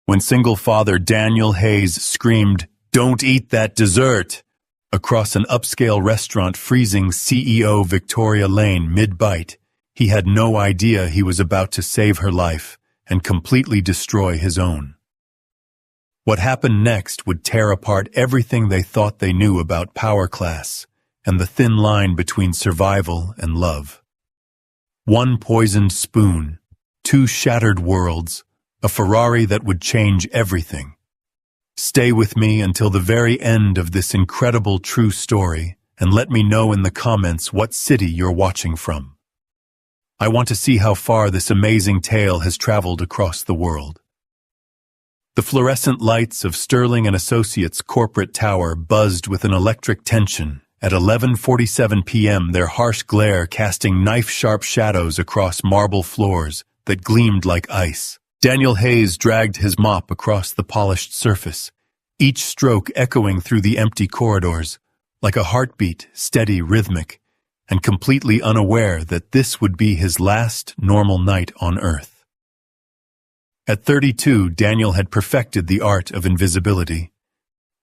when single father Daniel Hayes screamed, "Don't eat that dessert!" across an upscale restaurant, freezing CEO Victoria Lane mid-bite. He had no idea he was about to save her life and completely destroy his own. What happened next would tear apart everything they thought they knew about power class and the thin line between survival and love. One poisoned spoon, two shattered worlds, a Ferrari that would change everything. Stay with me until the very end of this incredible true story and let me know in the comments what city you're watching from. I want to see how far this amazing tale has traveled across the world. The fluorescent lights of Sterling & Associates' corporate tower buzzed with an electric tension. At 11:47 p.m., their harsh glare casting knife-sharp shadows across marble floors that gleamed like ice. Daniel Hayes dragged his mop across the polished surface, each stroke echoing through the empty corridors, like a heartbeat, steady, rhythmic, and completely unaware that this would be his last normal night on Earth. At 32, Daniel had perfected the art of invisibility.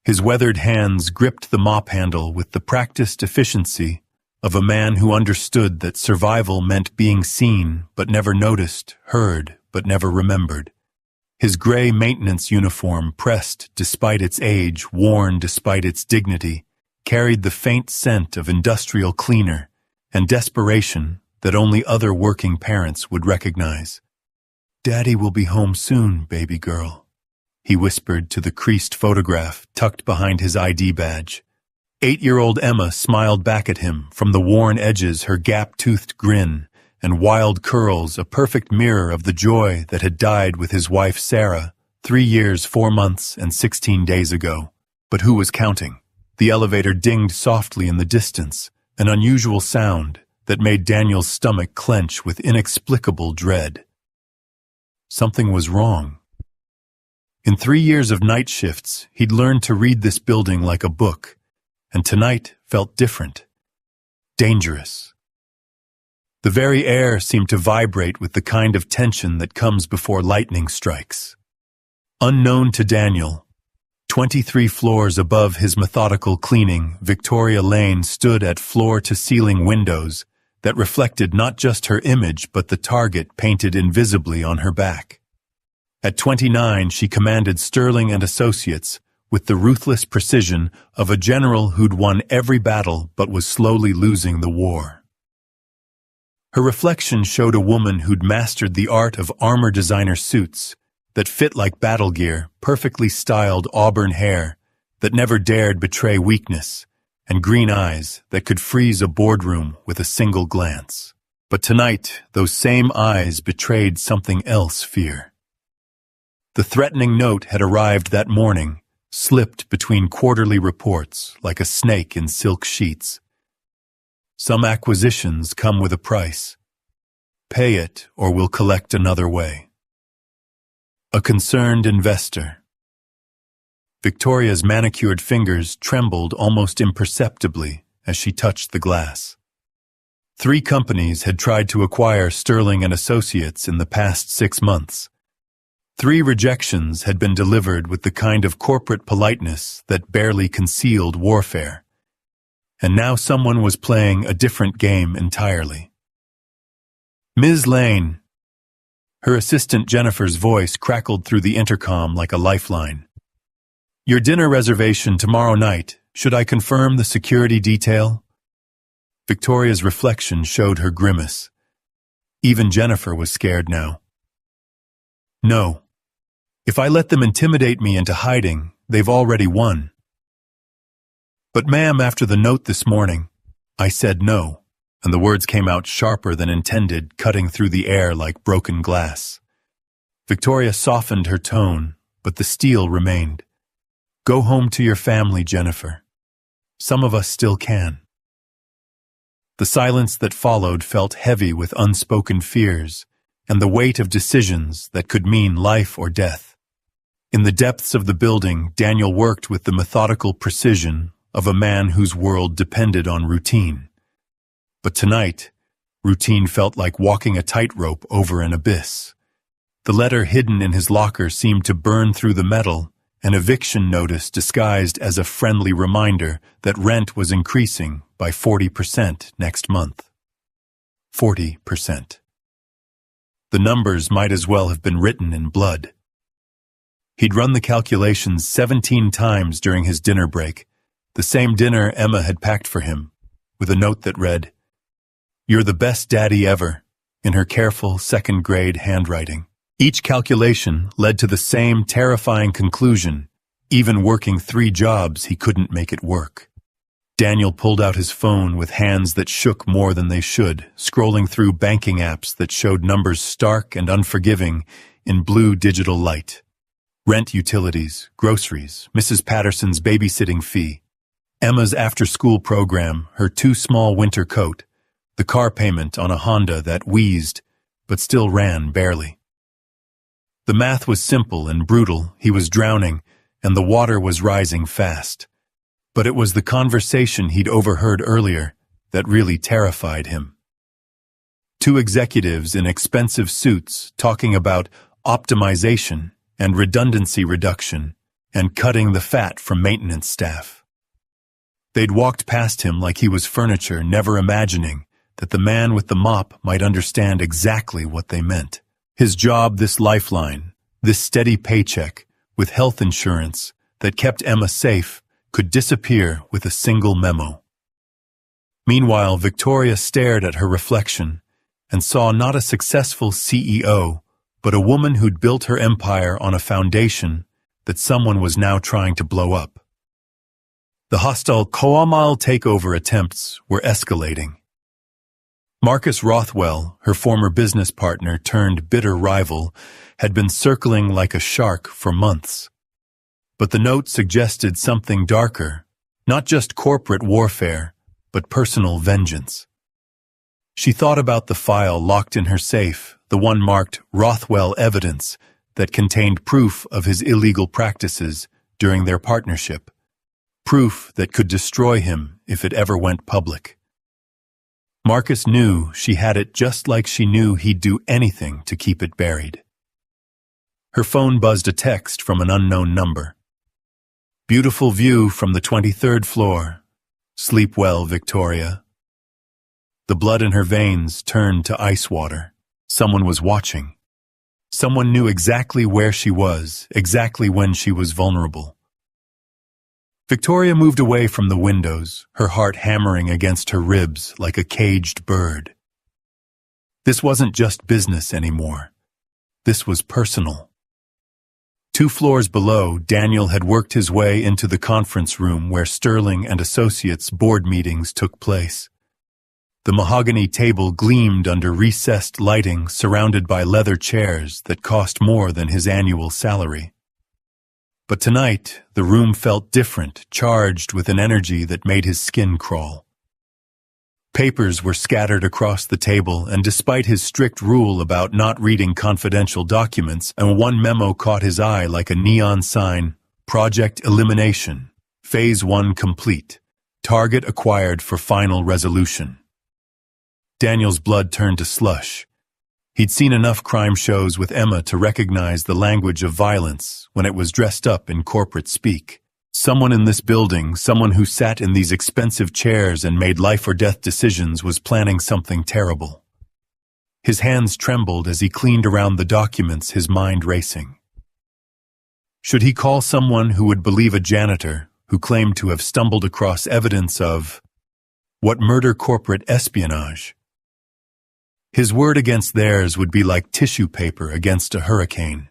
His weathered hands gripped the mop handle with the practiced efficiency of a man who understood that survival meant being seen but never noticed, heard but never remembered. His gray maintenance uniform, pressed despite its age, worn despite its dignity, carried the faint scent of industrial cleaner and desperation that only other working parents would recognize. "Daddy will be home soon, baby girl," he whispered to the creased photograph tucked behind his ID badge. 8-year-old Emma smiled back at him, from the worn edges her gap-toothed grin and wild curls a perfect mirror of the joy that had died with his wife Sarah 3 years, 4 months, and 16 days ago. But who was counting? The elevator dinged softly in the distance, an unusual sound that made Daniel's stomach clench with inexplicable dread. Something was wrong. In 3 years of night shifts, he'd learned to read this building like a book, and tonight felt different. Dangerous. The very air seemed to vibrate with the kind of tension that comes before lightning strikes. Unknown to Daniel, 23 floors above his methodical cleaning, Victoria Lane stood at floor-to-ceiling windows that reflected not just her image but the target painted invisibly on her back. At 29, she commanded Sterling & Associates with the ruthless precision of a general who'd won every battle but was slowly losing the war. Her reflection showed a woman who'd mastered the art of armor designer suits that fit like battle gear, perfectly styled auburn hair that never dared betray weakness, and green eyes that could freeze a boardroom with a single glance. But tonight, those same eyes betrayed something else: fear. The threatening note had arrived that morning, slipped between quarterly reports like a snake in silk sheets. Some acquisitions come with a price. Pay it or we'll collect another way. A concerned investor. Victoria's manicured fingers trembled almost imperceptibly as she touched the glass. 3 companies had tried to acquire Sterling & Associates in the past 6 months. 3 rejections had been delivered with the kind of corporate politeness that barely concealed warfare. And now someone was playing a different game entirely. "Ms. Lane." Her assistant Jennifer's voice crackled through the intercom like a lifeline. "Your dinner reservation tomorrow night. Should I confirm the security detail?" Victoria's reflection showed her grimace. Even Jennifer was scared now. "No. If I let them intimidate me into hiding, they've already won." "But ma'am, after the note this morning," I said no, and the words came out sharper than intended, cutting through the air like broken glass. Victoria softened her tone, but the steel remained. "Go home to your family, Jennifer. Some of us still can." The silence that followed felt heavy with unspoken fears and the weight of decisions that could mean life or death. In the depths of the building, Daniel worked with the methodical precision of a man whose world depended on routine. But tonight, routine felt like walking a tightrope over an abyss. The letter hidden in his locker seemed to burn through the metal, an eviction notice disguised as a friendly reminder that rent was increasing by 40% next month. 40%. The numbers might as well have been written in blood. He'd run the calculations 17 times during his dinner break, the same dinner Emma had packed for him, with a note that read, "You're the best daddy ever," in her careful second-grade handwriting. Each calculation led to the same terrifying conclusion. Even working 3 jobs, he couldn't make it work. Daniel pulled out his phone with hands that shook more than they should, scrolling through banking apps that showed numbers stark and unforgiving in blue digital light. Rent, utilities, groceries, Mrs. Patterson's babysitting fee, Emma's after-school program, her too small winter coat, the car payment on a Honda that wheezed but still ran barely. The math was simple and brutal. He was drowning, and the water was rising fast. But it was the conversation he'd overheard earlier that really terrified him. 2 executives in expensive suits talking about optimization and redundancy reduction and cutting the fat from maintenance staff. They'd walked past him like he was furniture, never imagining that the man with the mop might understand exactly what they meant. His job, this lifeline, this steady paycheck with health insurance that kept Emma safe, could disappear with a single memo. Meanwhile, Victoria stared at her reflection and saw not a successful CEO, but a woman who'd built her empire on a foundation that someone was now trying to blow up. The hostile Coamal takeover attempts were escalating. Marcus Rothwell, her former business partner turned bitter rival, had been circling like a shark for months. But the note suggested something darker, not just corporate warfare, but personal vengeance. She thought about the file locked in her safe, the one marked Rothwell Evidence, that contained proof of his illegal practices during their partnership, proof that could destroy him if it ever went public. Marcus knew she had it just like she knew he'd do anything to keep it buried. Her phone buzzed a text from an unknown number. "Beautiful view from the 23rd floor. Sleep well, Victoria." The blood in her veins turned to ice water. Someone was watching. Someone knew exactly where she was, exactly when she was vulnerable. Victoria moved away from the windows, her heart hammering against her ribs like a caged bird. This wasn't just business anymore. This was personal. 2 floors below, Daniel had worked his way into the conference room where Sterling and Associates board meetings took place. The mahogany table gleamed under recessed lighting surrounded by leather chairs that cost more than his annual salary. But tonight, the room felt different, charged with an energy that made his skin crawl. Papers were scattered across the table, and despite his strict rule about not reading confidential documents, one memo caught his eye like a neon sign: Project Elimination. Phase 1 complete. Target acquired for final resolution. Daniel's blood turned to slush. He'd seen enough crime shows with Emma to recognize the language of violence when it was dressed up in corporate speak. Someone in this building, someone who sat in these expensive chairs and made life-or-death decisions, was planning something terrible. His hands trembled as he cleaned around the documents, his mind racing. Should he call someone who would believe a janitor who claimed to have stumbled across evidence of what murder corporate espionage? His word against theirs would be like tissue paper against a hurricane.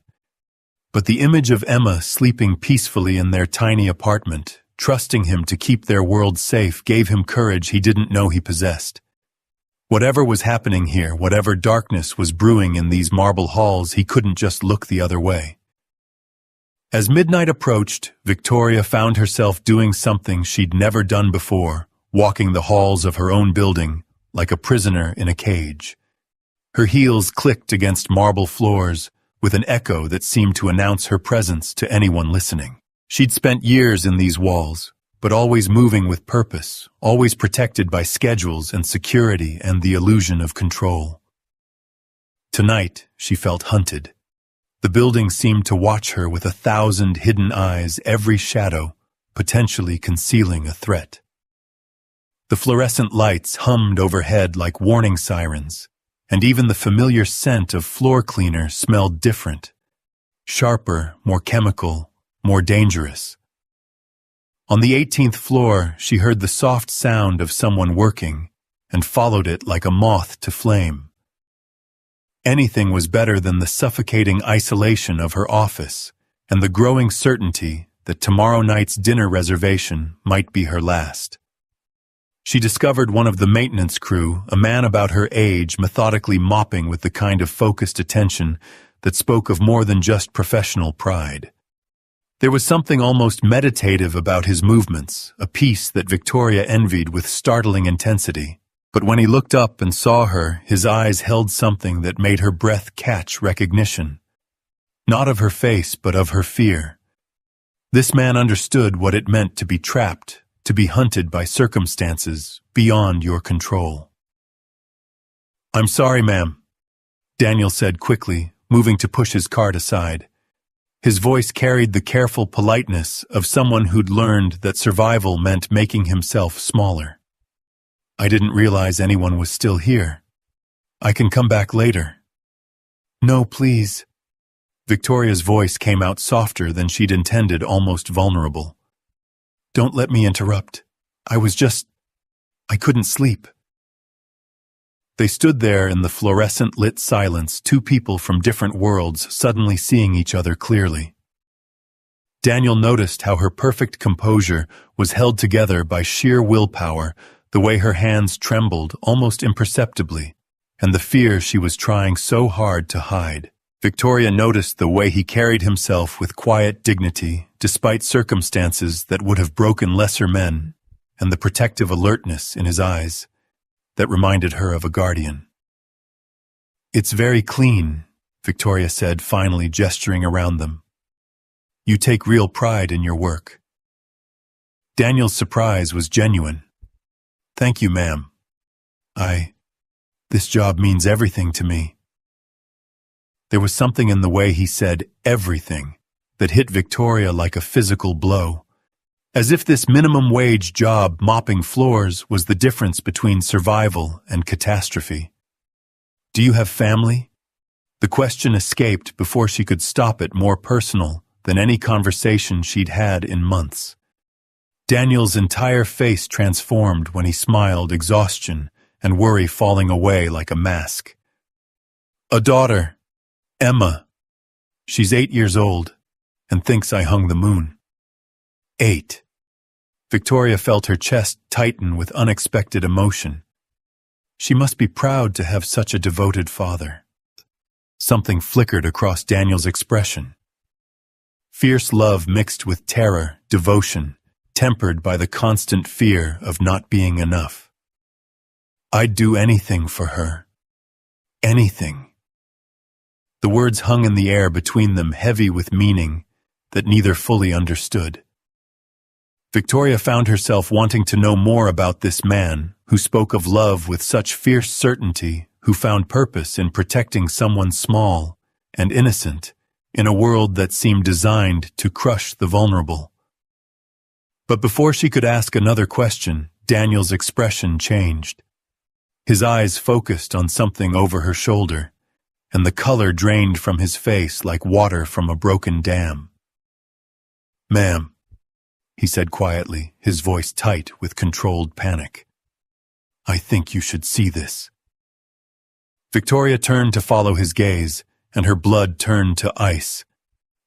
But the image of Emma sleeping peacefully in their tiny apartment, trusting him to keep their world safe, gave him courage he didn't know he possessed. Whatever was happening here, whatever darkness was brewing in these marble halls, he couldn't just look the other way. As midnight approached, Victoria found herself doing something she'd never done before, walking the halls of her own building like a prisoner in a cage. Her heels clicked against marble floors with an echo that seemed to announce her presence to anyone listening. She'd spent years in these walls, but always moving with purpose, always protected by schedules and security and the illusion of control. Tonight, she felt hunted. The building seemed to watch her with 1,000 hidden eyes, every shadow potentially concealing a threat. The fluorescent lights hummed overhead like warning sirens, and even the familiar scent of floor cleaner smelled different. Sharper, more chemical, more dangerous. On the 18th floor, she heard the soft sound of someone working and followed it like a moth to flame. Anything was better than the suffocating isolation of her office and the growing certainty that tomorrow night's dinner reservation might be her last. She discovered one of the maintenance crew, a man about her age, methodically mopping with the kind of focused attention that spoke of more than just professional pride. There was something almost meditative about his movements, a peace that Victoria envied with startling intensity. But when he looked up and saw her, his eyes held something that made her breath catch recognition. Not of her face, but of her fear. This man understood what it meant to be trapped, to be hunted by circumstances beyond your control. "I'm sorry, ma'am," Daniel said quickly, moving to push his cart aside. His voice carried the careful politeness of someone who'd learned that survival meant making himself smaller. "I didn't realize anyone was still here. I can come back later." "No, please." Victoria's voice came out softer than she'd intended, almost vulnerable. "Don't let me interrupt. I couldn't sleep." They stood there in the fluorescent-lit silence, two people from different worlds suddenly seeing each other clearly. Daniel noticed how her perfect composure was held together by sheer willpower, the way her hands trembled almost imperceptibly, and the fear she was trying so hard to hide. Victoria noticed the way he carried himself with quiet dignity, despite circumstances that would have broken lesser men, and the protective alertness in his eyes that reminded her of a guardian. "It's very clean," Victoria said, finally gesturing around them. "You take real pride in your work." Daniel's surprise was genuine. "Thank you, ma'am. This job means everything to me." There was something in the way he said everything that hit Victoria like a physical blow, as if this minimum wage job mopping floors was the difference between survival and catastrophe. "Do you have family?" The question escaped before she could stop it, more personal than any conversation she'd had in months. Daniel's entire face transformed when he smiled, exhaustion and worry falling away like a mask. "A daughter, Emma. She's 8 years old and thinks I hung the moon." 8. Victoria felt her chest tighten with unexpected emotion. She must be proud to have such a devoted father. Something flickered across Daniel's expression. Fierce love mixed with terror, devotion, tempered by the constant fear of not being enough. "I'd do anything for her. Anything." The words hung in the air between them, heavy with meaning that neither fully understood. Victoria found herself wanting to know more about this man who spoke of love with such fierce certainty, who found purpose in protecting someone small and innocent in a world that seemed designed to crush the vulnerable. But before she could ask another question, Daniel's expression changed. His eyes focused on something over her shoulder, and the color drained from his face like water from a broken dam. "Ma'am," he said quietly, his voice tight with controlled panic. "I think you should see this." Victoria turned to follow his gaze, and her blood turned to ice.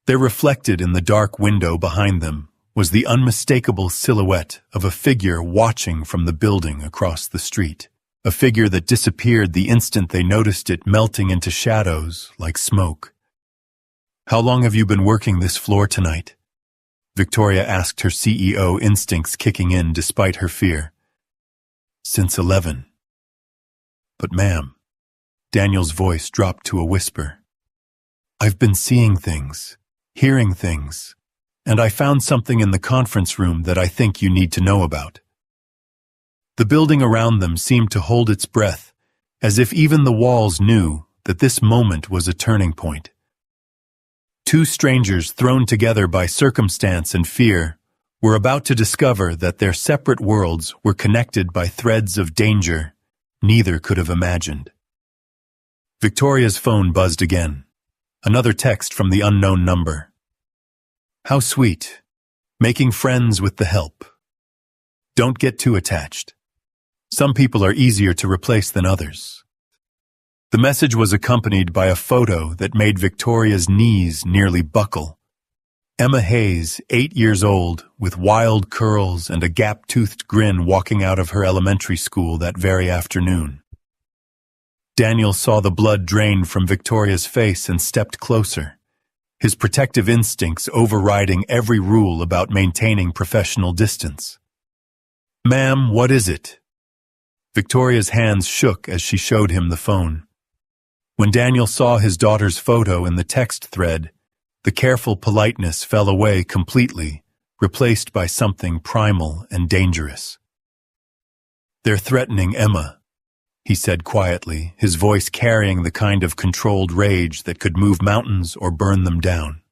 There, reflected in the dark window behind them, was the unmistakable silhouette of a figure watching from the building across the street. A figure that disappeared the instant they noticed it, melting into shadows like smoke. "How long have you been working this floor tonight?" Victoria asked, her CEO instincts kicking in despite her fear. "Since 11. "But ma'am," Daniel's voice dropped to a whisper, "I've been seeing things, hearing things, and I found something in the conference room that I think you need to know about." The building around them seemed to hold its breath, as if even the walls knew that this moment was a turning point. Two strangers thrown together by circumstance and fear were about to discover that their separate worlds were connected by threads of danger neither could have imagined. Victoria's phone buzzed again. Another text from the unknown number. How sweet. Making friends with the help. Don't get too attached. Some people are easier to replace than others. The message was accompanied by a photo that made Victoria's knees nearly buckle. Emma Hayes, 8 years old, with wild curls and a gap-toothed grin walking out of her elementary school that very afternoon. Daniel saw the blood drain from Victoria's face and stepped closer, his protective instincts overriding every rule about maintaining professional distance. "Ma'am, what is it?" Victoria's hands shook as she showed him the phone. When Daniel saw his daughter's photo in the text thread, the careful politeness fell away completely, replaced by something primal and dangerous. "They're threatening Emma," he said quietly, his voice carrying the kind of controlled rage that could move mountains or burn them down.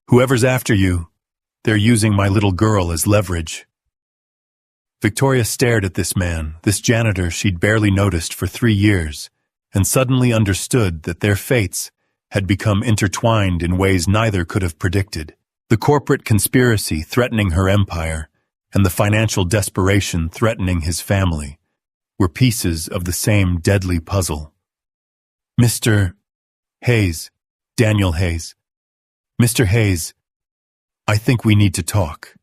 "Whoever's after you, they're using my little girl as leverage." Victoria stared at this man, this janitor she'd barely noticed for 3 years, and suddenly understood that their fates had become intertwined in ways neither could have predicted. The corporate conspiracy threatening her empire and the financial desperation threatening his family were pieces of the same deadly puzzle. "Mr. Hayes, Daniel Hayes. Mr. Hayes, I think we need to talk.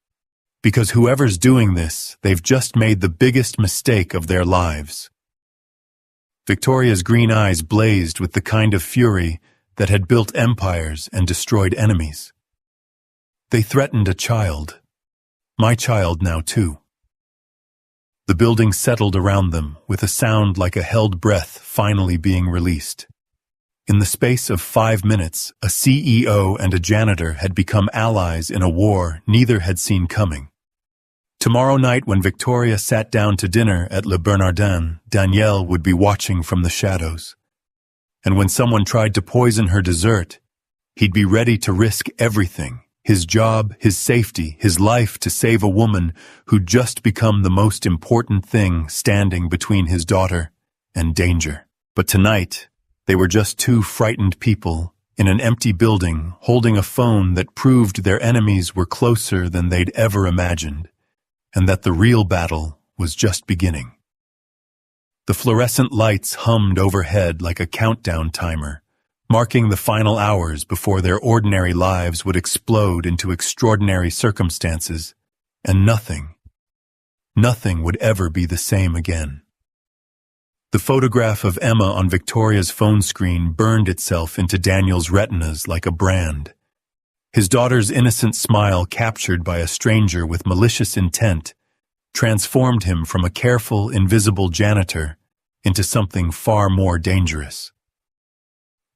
Because whoever's doing this, they've just made the biggest mistake of their lives." Victoria's green eyes blazed with the kind of fury that had built empires and destroyed enemies. "They threatened a child. My child now, too." The building settled around them, with a sound like a held breath finally being released. In the space of 5 minutes, a CEO and a janitor had become allies in a war neither had seen coming. Tomorrow night, when Victoria sat down to dinner at Le Bernardin, Danielle would be watching from the shadows. And when someone tried to poison her dessert, he'd be ready to risk everything, his job, his safety, his life, to save a woman who'd just become the most important thing standing between his daughter and danger. But tonight, they were just two frightened people in an empty building holding a phone that proved their enemies were closer than they'd ever imagined, and that the real battle was just beginning. The fluorescent lights hummed overhead like a countdown timer, marking the final hours before their ordinary lives would explode into extraordinary circumstances, and nothing would ever be the same again. The photograph of Emma on Victoria's phone screen burned itself into Daniel's retinas like a brand. His daughter's innocent smile, captured by a stranger with malicious intent, transformed him from a careful, invisible janitor into something far more dangerous.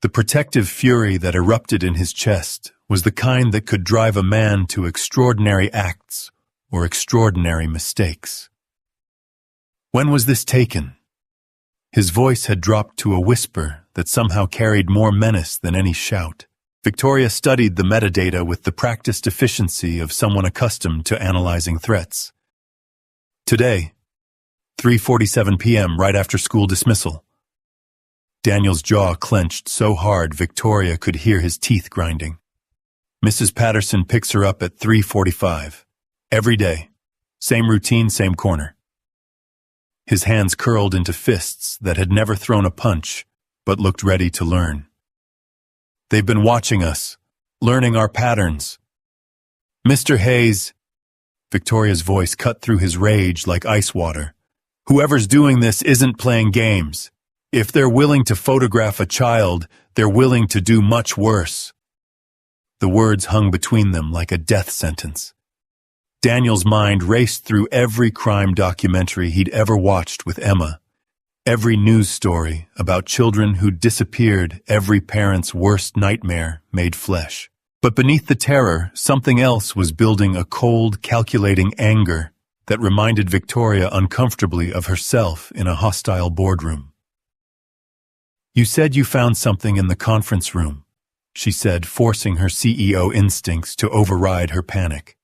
The protective fury that erupted in his chest was the kind that could drive a man to extraordinary acts or extraordinary mistakes. "When was this taken?" His voice had dropped to a whisper that somehow carried more menace than any shout. Victoria studied the metadata with the practiced efficiency of someone accustomed to analyzing threats. "Today, 3:47 p.m., right after school dismissal." Daniel's jaw clenched so hard Victoria could hear his teeth grinding. "Mrs. Patterson picks her up at 3:45. Every day. Same routine, same corner." His hands curled into fists that had never thrown a punch, but looked ready to learn. "They've been watching us, learning our patterns." "Mr. Hayes," Victoria's voice cut through his rage like ice water, "whoever's doing this isn't playing games. If they're willing to photograph a child, they're willing to do much worse." The words hung between them like a death sentence. Daniel's mind raced through every crime documentary he'd ever watched with Emma, every news story about children who'd disappeared, every parent's worst nightmare made flesh. But beneath the terror, something else was building, a cold, calculating anger that reminded Victoria uncomfortably of herself in a hostile boardroom. "You said you found something in the conference room," she said, forcing her CEO instincts to override her panic.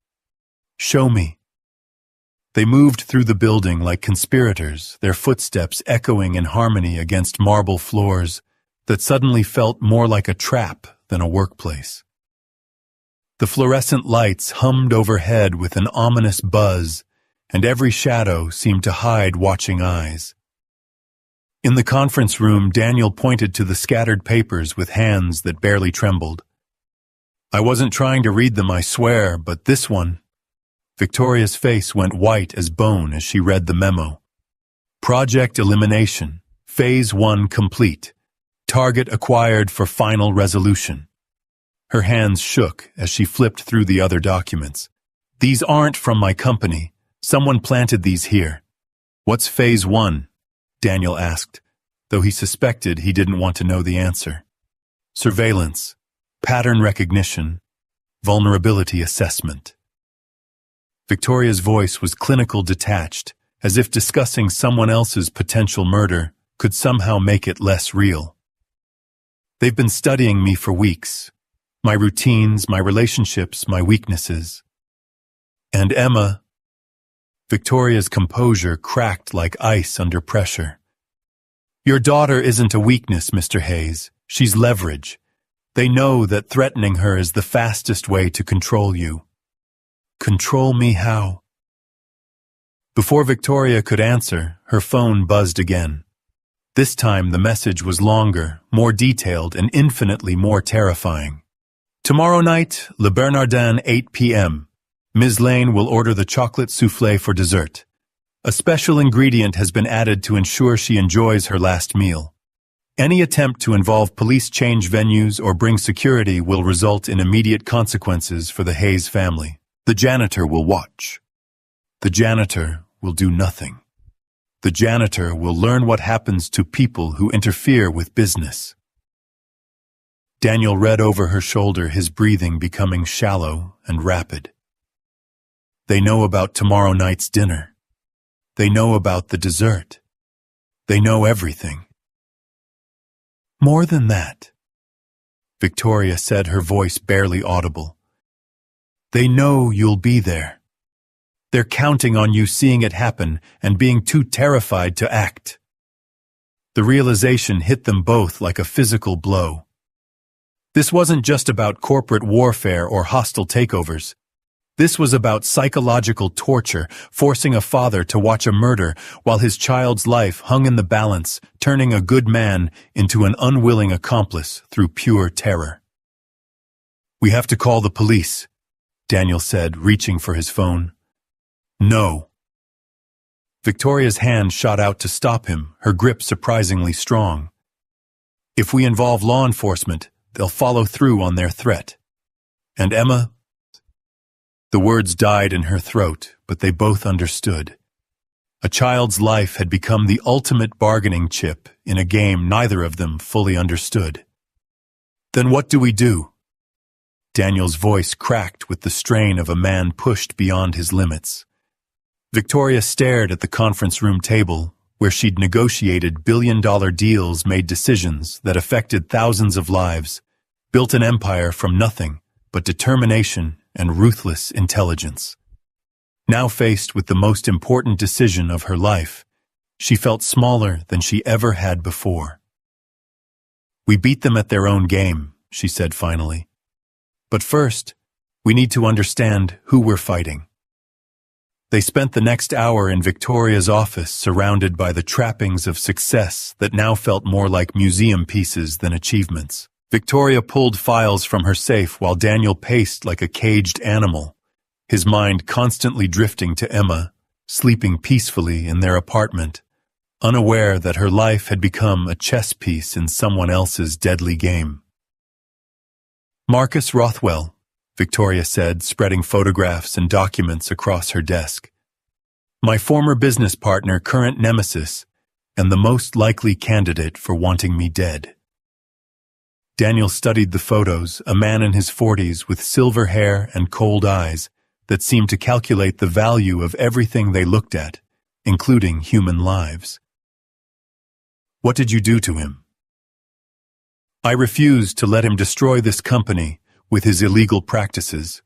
"Show me." They moved through the building like conspirators, their footsteps echoing in harmony against marble floors that suddenly felt more like a trap than a workplace. The fluorescent lights hummed overhead with an ominous buzz, and every shadow seemed to hide watching eyes. In the conference room, Daniel pointed to the scattered papers with hands that barely trembled. "I wasn't trying to read them, I swear, but this one—" Victoria's face went white as bone as she read the memo. "Project elimination. Phase 1 complete. Target acquired for final resolution." Her hands shook as she flipped through the other documents. "These aren't from my company. Someone planted these here." "What's Phase 1? Daniel asked, though he suspected he didn't want to know the answer. "Surveillance, pattern recognition, vulnerability assessment." Victoria's voice was clinical, detached, as if discussing someone else's potential murder could somehow make it less real. "They've been studying me for weeks. My routines, my relationships, my weaknesses. And Emma—" Victoria's composure cracked like ice under pressure. "Your daughter isn't a weakness, Mr. Hayes. She's leverage. They know that threatening her is the fastest way to control you." "Control me how?" Before Victoria could answer, her phone buzzed again. This time the message was longer, more detailed, and infinitely more terrifying. "Tomorrow night, Le Bernardin, 8 p.m. Ms. Lane will order the chocolate soufflé for dessert. A special ingredient has been added to ensure she enjoys her last meal. Any attempt to involve police change venues or bring security will result in immediate consequences for the Hayes family. The janitor will watch. The janitor will do nothing. The janitor will learn what happens to people who interfere with business." Daniel read over her shoulder, his breathing becoming shallow and rapid. "They know about tomorrow night's dinner. They know about the dessert. They know everything." "More than that," Victoria said, her voice barely audible. "They know you'll be there. They're counting on you seeing it happen and being too terrified to act." The realization hit them both like a physical blow. This wasn't just about corporate warfare or hostile takeovers. This was about psychological torture, forcing a father to watch a murder while his child's life hung in the balance, turning a good man into an unwilling accomplice through pure terror. "We have to call the police," Daniel said, reaching for his phone. "No." Victoria's hand shot out to stop him, her grip surprisingly strong. "If we involve law enforcement, they'll follow through on their threat. And Emma—" The words died in her throat, but they both understood. A child's life had become the ultimate bargaining chip in a game neither of them fully understood. "Then what do we do?" Daniel's voice cracked with the strain of a man pushed beyond his limits. Victoria stared at the conference room table, where she'd negotiated billion-dollar deals, made decisions that affected thousands of lives, built an empire from nothing but determination and ruthless intelligence. Now faced with the most important decision of her life, she felt smaller than she ever had before. "We beat them at their own game," she said finally. "But first, we need to understand who we're fighting." They spent the next hour in Victoria's office, surrounded by the trappings of success that now felt more like museum pieces than achievements. Victoria pulled files from her safe while Daniel paced like a caged animal, his mind constantly drifting to Emma, sleeping peacefully in their apartment, unaware that her life had become a chess piece in someone else's deadly game. "Marcus Rothwell," Victoria said, spreading photographs and documents across her desk. "My former business partner, current nemesis, and the most likely candidate for wanting me dead." Daniel studied the photos, a man in his 40s with silver hair and cold eyes that seemed to calculate the value of everything they looked at, including human lives. "What did you do to him?" I refused to let him destroy this company with his illegal practices.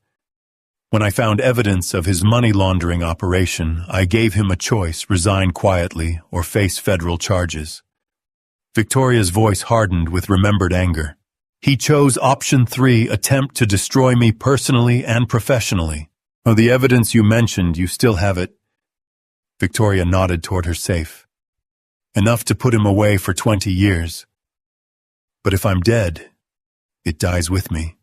When I found evidence of his money laundering operation, I gave him a choice: resign quietly or face federal charges. Victoria's voice hardened with remembered anger. He chose option 3, attempt to destroy me personally and professionally. Oh, the evidence you mentioned, you still have it? Victoria nodded toward her safe. Enough to put him away for 20 years. But if I'm dead, it dies with me.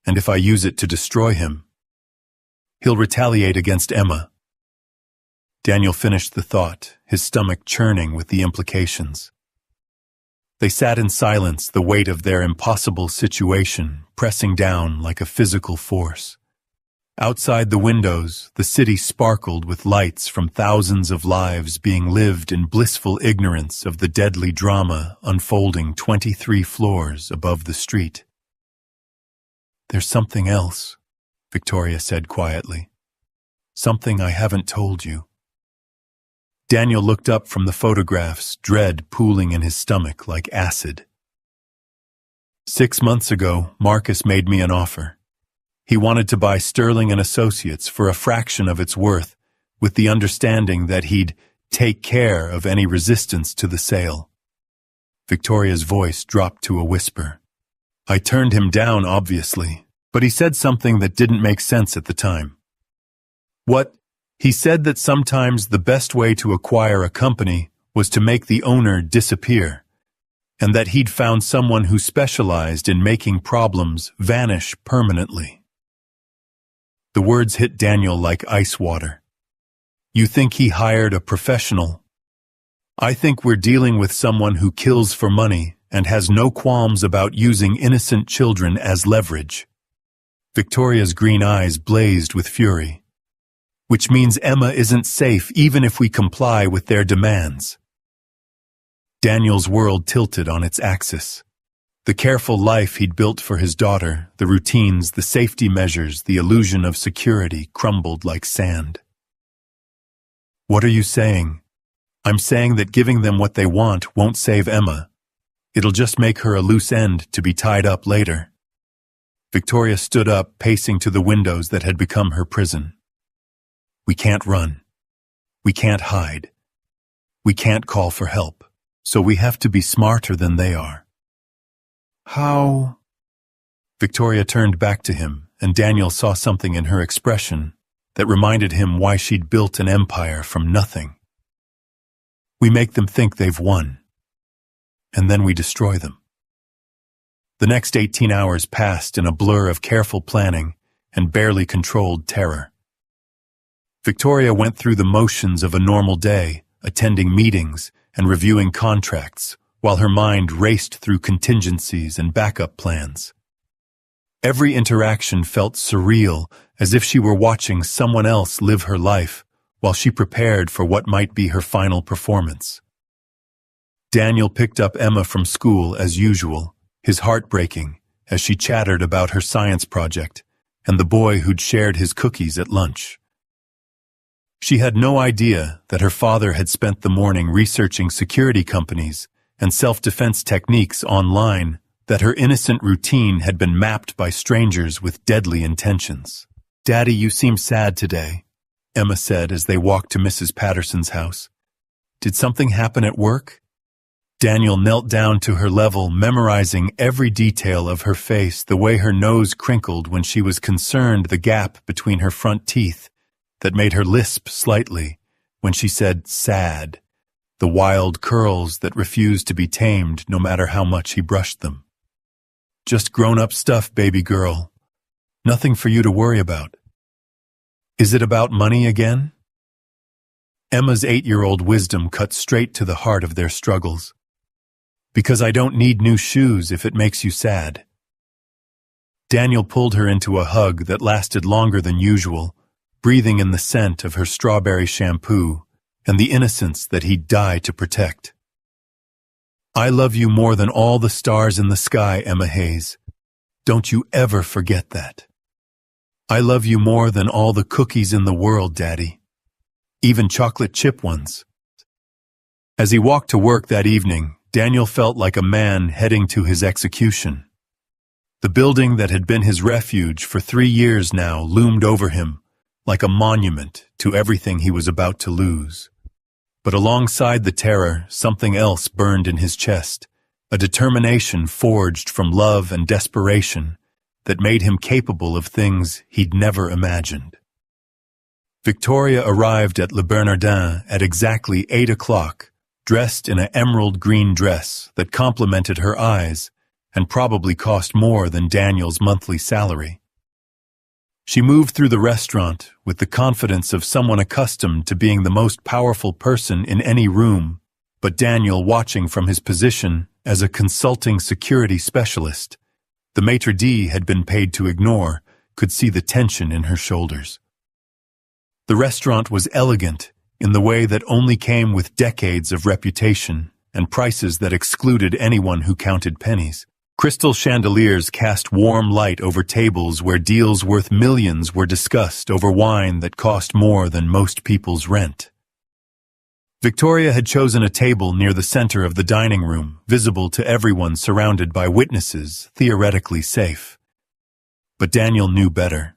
And if I use it to destroy him, he'll retaliate against Emma. Daniel finished the thought, his stomach churning with the implications. They sat in silence, the weight of their impossible situation pressing down like a physical force. Outside the windows, the city sparkled with lights from thousands of lives being lived in blissful ignorance of the deadly drama unfolding 23 floors above the street. There's something else, Victoria said quietly. Something I haven't told you. Daniel looked up from the photographs, dread pooling in his stomach like acid. 6 months ago, Marcus made me an offer. He wanted to buy Sterling & Associates for a fraction of its worth, with the understanding that he'd take care of any resistance to the sale. Victoria's voice dropped to a whisper. I turned him down, obviously, but he said something that didn't make sense at the time. What? He said that sometimes the best way to acquire a company was to make the owner disappear, and that he'd found someone who specialized in making problems vanish permanently. The words hit Daniel like ice water. You think he hired a professional? I think we're dealing with someone who kills for money and has no qualms about using innocent children as leverage. Victoria's green eyes blazed with fury. Which means Emma isn't safe even if we comply with their demands. Daniel's world tilted on its axis. The careful life he'd built for his daughter, the routines, the safety measures, the illusion of security crumbled like sand. What are you saying? I'm saying that giving them what they want won't save Emma. It'll just make her a loose end to be tied up later. Victoria stood up, pacing to the windows that had become her prison. We can't run. We can't hide. We can't call for help. So we have to be smarter than they are. How? Victoria turned back to him, and Daniel saw something in her expression that reminded him why she'd built an empire from nothing. We make them think they've won, and then we destroy them. The next 18 hours passed in a blur of careful planning and barely controlled terror. Victoria went through the motions of a normal day, attending meetings and reviewing contracts, while her mind raced through contingencies and backup plans. Every interaction felt surreal, as if she were watching someone else live her life, while she prepared for what might be her final performance. Daniel picked up Emma from school as usual, his heart breaking, as she chattered about her science project and the boy who'd shared his cookies at lunch. She had no idea that her father had spent the morning researching security companies and self-defense techniques online, that her innocent routine had been mapped by strangers with deadly intentions. Daddy, you seem sad today, Emma said as they walked to Mrs. Patterson's house. Did something happen at work? Daniel knelt down to her level, memorizing every detail of her face, the way her nose crinkled when she was concerned, the gap between her front teeth that made her lisp slightly when she said sad, the wild curls that refused to be tamed no matter how much he brushed them. Just grown-up stuff, baby girl. Nothing for you to worry about. Is it about money again? Emma's 8-year-old wisdom cut straight to the heart of their struggles. Because I don't need new shoes if it makes you sad. Daniel pulled her into a hug that lasted longer than usual, breathing in the scent of her strawberry shampoo and the innocence that he'd die to protect. I love you more than all the stars in the sky, Emma Hayes. Don't you ever forget that. I love you more than all the cookies in the world, Daddy. Even chocolate chip ones. As he walked to work that evening, Daniel felt like a man heading to his execution. The building that had been his refuge for 3 years now loomed over him, like a monument to everything he was about to lose. But alongside the terror, something else burned in his chest, a determination forged from love and desperation that made him capable of things he'd never imagined. Victoria arrived at Le Bernardin at exactly 8 o'clock, dressed in an emerald green dress that complemented her eyes and probably cost more than Daniel's monthly salary. She moved through the restaurant with the confidence of someone accustomed to being the most powerful person in any room, but Daniel, watching from his position as a consulting security specialist, the maitre d' had been paid to ignore, could see the tension in her shoulders. The restaurant was elegant in the way that only came with decades of reputation and prices that excluded anyone who counted pennies. Crystal chandeliers cast warm light over tables where deals worth millions were discussed over wine that cost more than most people's rent. Victoria had chosen a table near the center of the dining room, visible to everyone, surrounded by witnesses, theoretically safe. But Daniel knew better.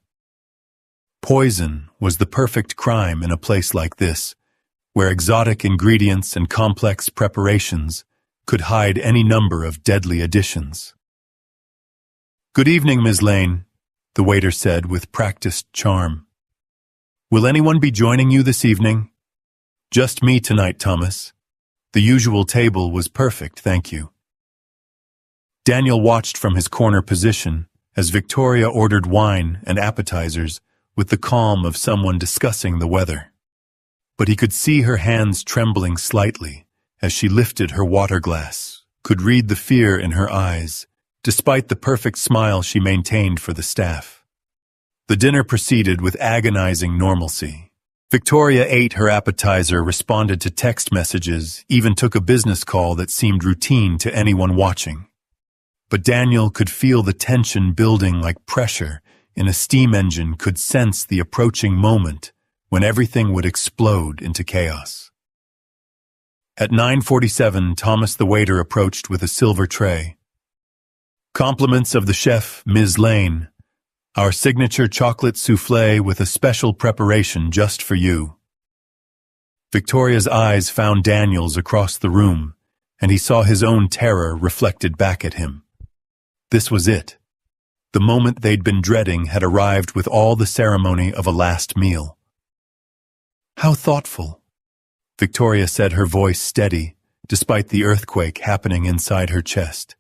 Poison was the perfect crime in a place like this, where exotic ingredients and complex preparations could hide any number of deadly additions. "Good evening, Ms. Lane," the waiter said with practiced charm. "Will anyone be joining you this evening?" "Just me tonight, Thomas. The usual table was perfect, thank you." Daniel watched from his corner position as Victoria ordered wine and appetizers with the calm of someone discussing the weather. But he could see her hands trembling slightly as she lifted her water glass, could read the fear in her eyes, despite the perfect smile she maintained for the staff. The dinner proceeded with agonizing normalcy. Victoria ate her appetizer, responded to text messages, even took a business call that seemed routine to anyone watching. But Daniel could feel the tension building like pressure in a steam engine, could sense the approaching moment when everything would explode into chaos. At 9:47, Thomas the waiter approached with a silver tray. "Compliments of the chef, Ms. Lane. Our signature chocolate soufflé with a special preparation just for you." Victoria's eyes found Daniel's across the room, and he saw his own terror reflected back at him. This was it. The moment they'd been dreading had arrived with all the ceremony of a last meal. "How thoughtful," Victoria said, her voice steady, despite the earthquake happening inside her chest.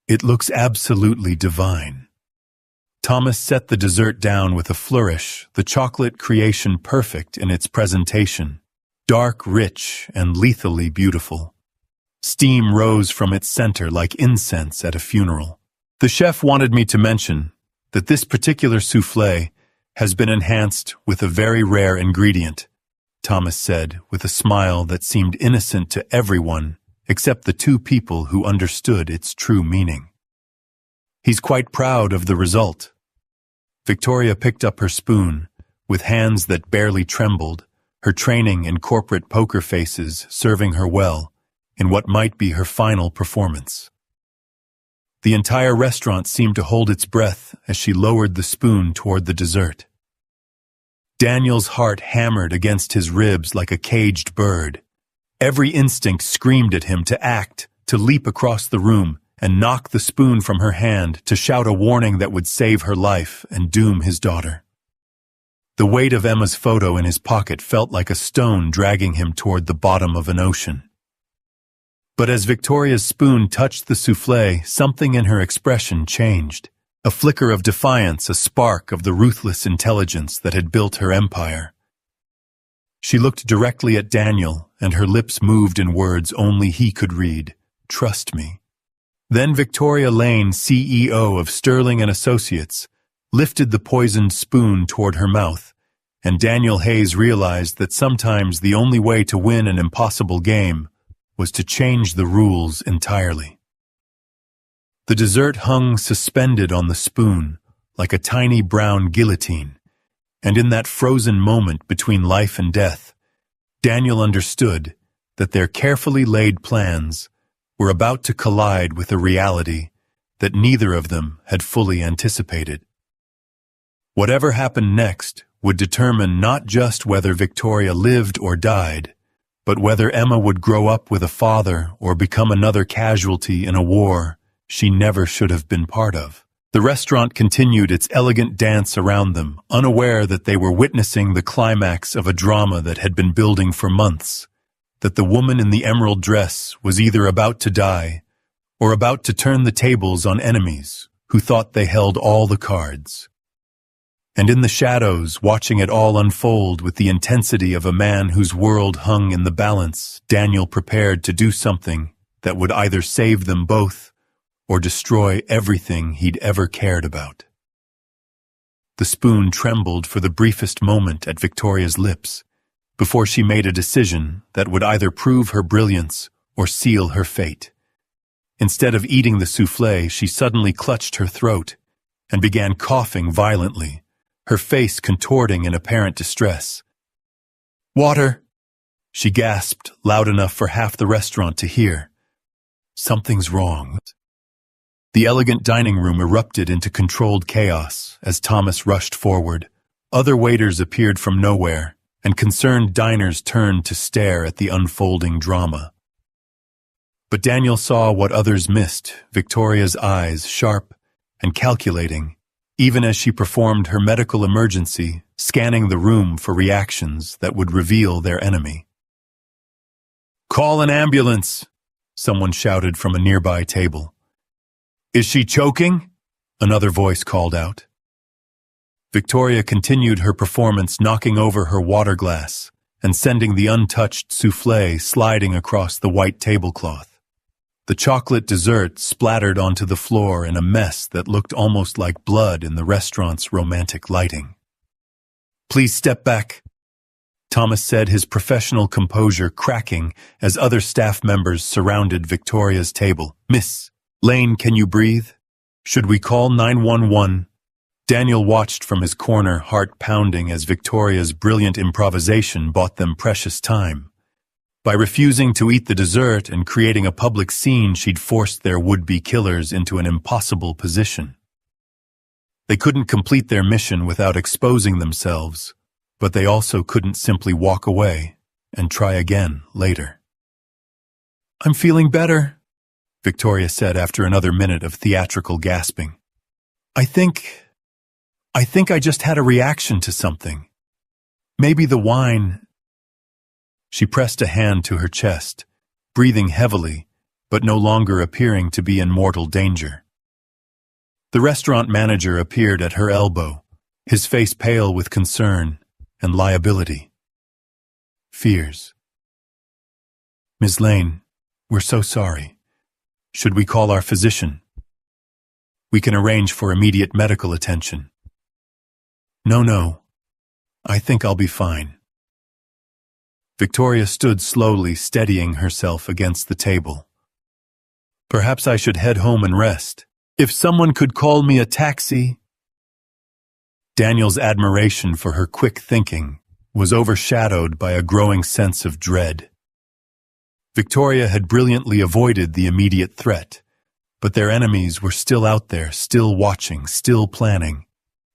"It looks absolutely divine." Thomas set the dessert down with a flourish, the chocolate creation perfect in its presentation, dark, rich, and lethally beautiful. Steam rose from its center like incense at a funeral. "The chef wanted me to mention that this particular soufflé has been enhanced with a very rare ingredient," Thomas said, with a smile that seemed innocent to everyone except the 2 people who understood its true meaning. "He's quite proud of the result." Victoria picked up her spoon, with hands that barely trembled, her training in corporate poker faces serving her well in what might be her final performance. The entire restaurant seemed to hold its breath as she lowered the spoon toward the dessert. Daniel's heart hammered against his ribs like a caged bird. Every instinct screamed at him to act, to leap across the room and knock the spoon from her hand, to shout a warning that would save her life and doom his daughter. The weight of Emma's photo in his pocket felt like a stone dragging him toward the bottom of an ocean. But as Victoria's spoon touched the soufflé, something in her expression changed. A flicker of defiance, a spark of the ruthless intelligence that had built her empire. She looked directly at Daniel, and her lips moved in words only he could read. "Trust me." Then Victoria Lane, CEO of Sterling & Associates, lifted the poisoned spoon toward her mouth, and Daniel Hayes realized that sometimes the only way to win an impossible game was to change the rules entirely. The dessert hung suspended on the spoon, like a tiny brown guillotine, and in that frozen moment between life and death, Daniel understood that their carefully laid plans were about to collide with a reality that neither of them had fully anticipated. Whatever happened next would determine not just whether Victoria lived or died, but whether Emma would grow up with a father or become another casualty in a war she never should have been part of. The restaurant continued its elegant dance around them, unaware that they were witnessing the climax of a drama that had been building for months, that the woman in the emerald dress was either about to die or about to turn the tables on enemies who thought they held all the cards. And in the shadows, watching it all unfold with the intensity of a man whose world hung in the balance, Daniel prepared to do something that would either save them both or destroy everything he'd ever cared about. The spoon trembled for the briefest moment at Victoria's lips before she made a decision that would either prove her brilliance or seal her fate. Instead of eating the soufflé, she suddenly clutched her throat and began coughing violently, her face contorting in apparent distress. "Water!" she gasped, loud enough for half the restaurant to hear. "Something's wrong." The elegant dining room erupted into controlled chaos as Thomas rushed forward. Other waiters appeared from nowhere, and concerned diners turned to stare at the unfolding drama. But Daniel saw what others missed, Victoria's eyes sharp and calculating, even as she performed her medical emergency, scanning the room for reactions that would reveal their enemy. "Call an ambulance!" someone shouted from a nearby table. "Is she choking?" another voice called out. Victoria continued her performance, knocking over her water glass and sending the untouched soufflé sliding across the white tablecloth. The chocolate dessert splattered onto the floor in a mess that looked almost like blood in the restaurant's romantic lighting. "Please step back," Thomas said, his professional composure cracking as other staff members surrounded Victoria's table. "Miss Lane, can you breathe? Should we call 911? Daniel watched from his corner, heart pounding, as Victoria's brilliant improvisation bought them precious time. By refusing to eat the dessert and creating a public scene, she'd forced their would-be killers into an impossible position. They couldn't complete their mission without exposing themselves, but they also couldn't simply walk away and try again later. "I'm feeling better," Victoria said after another minute of theatrical gasping. I think I just had a reaction to something. Maybe the wine." She pressed a hand to her chest, breathing heavily, but no longer appearing to be in mortal danger. The restaurant manager appeared at her elbow, his face pale with concern and liability. "Fears. Ms. Lane, we're so sorry. Should we call our physician? We can arrange for immediate medical attention." No, I think I'll be fine." Victoria stood slowly, steadying herself against the table. "Perhaps I should head home and rest. If someone could call me a taxi." Daniel's admiration for her quick thinking was overshadowed by a growing sense of dread. Victoria had brilliantly avoided the immediate threat, but their enemies were still out there, still watching, still planning,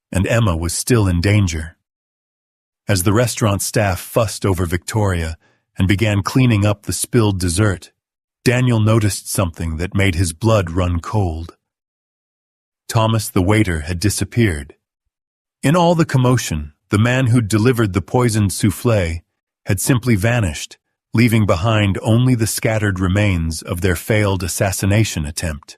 and Emma was still in danger. As the restaurant staff fussed over Victoria and began cleaning up the spilled dessert, Daniel noticed something that made his blood run cold. Thomas, the waiter, had disappeared. In all the commotion, the man who'd delivered the poisoned soufflé had simply vanished, leaving behind only the scattered remains of their failed assassination attempt.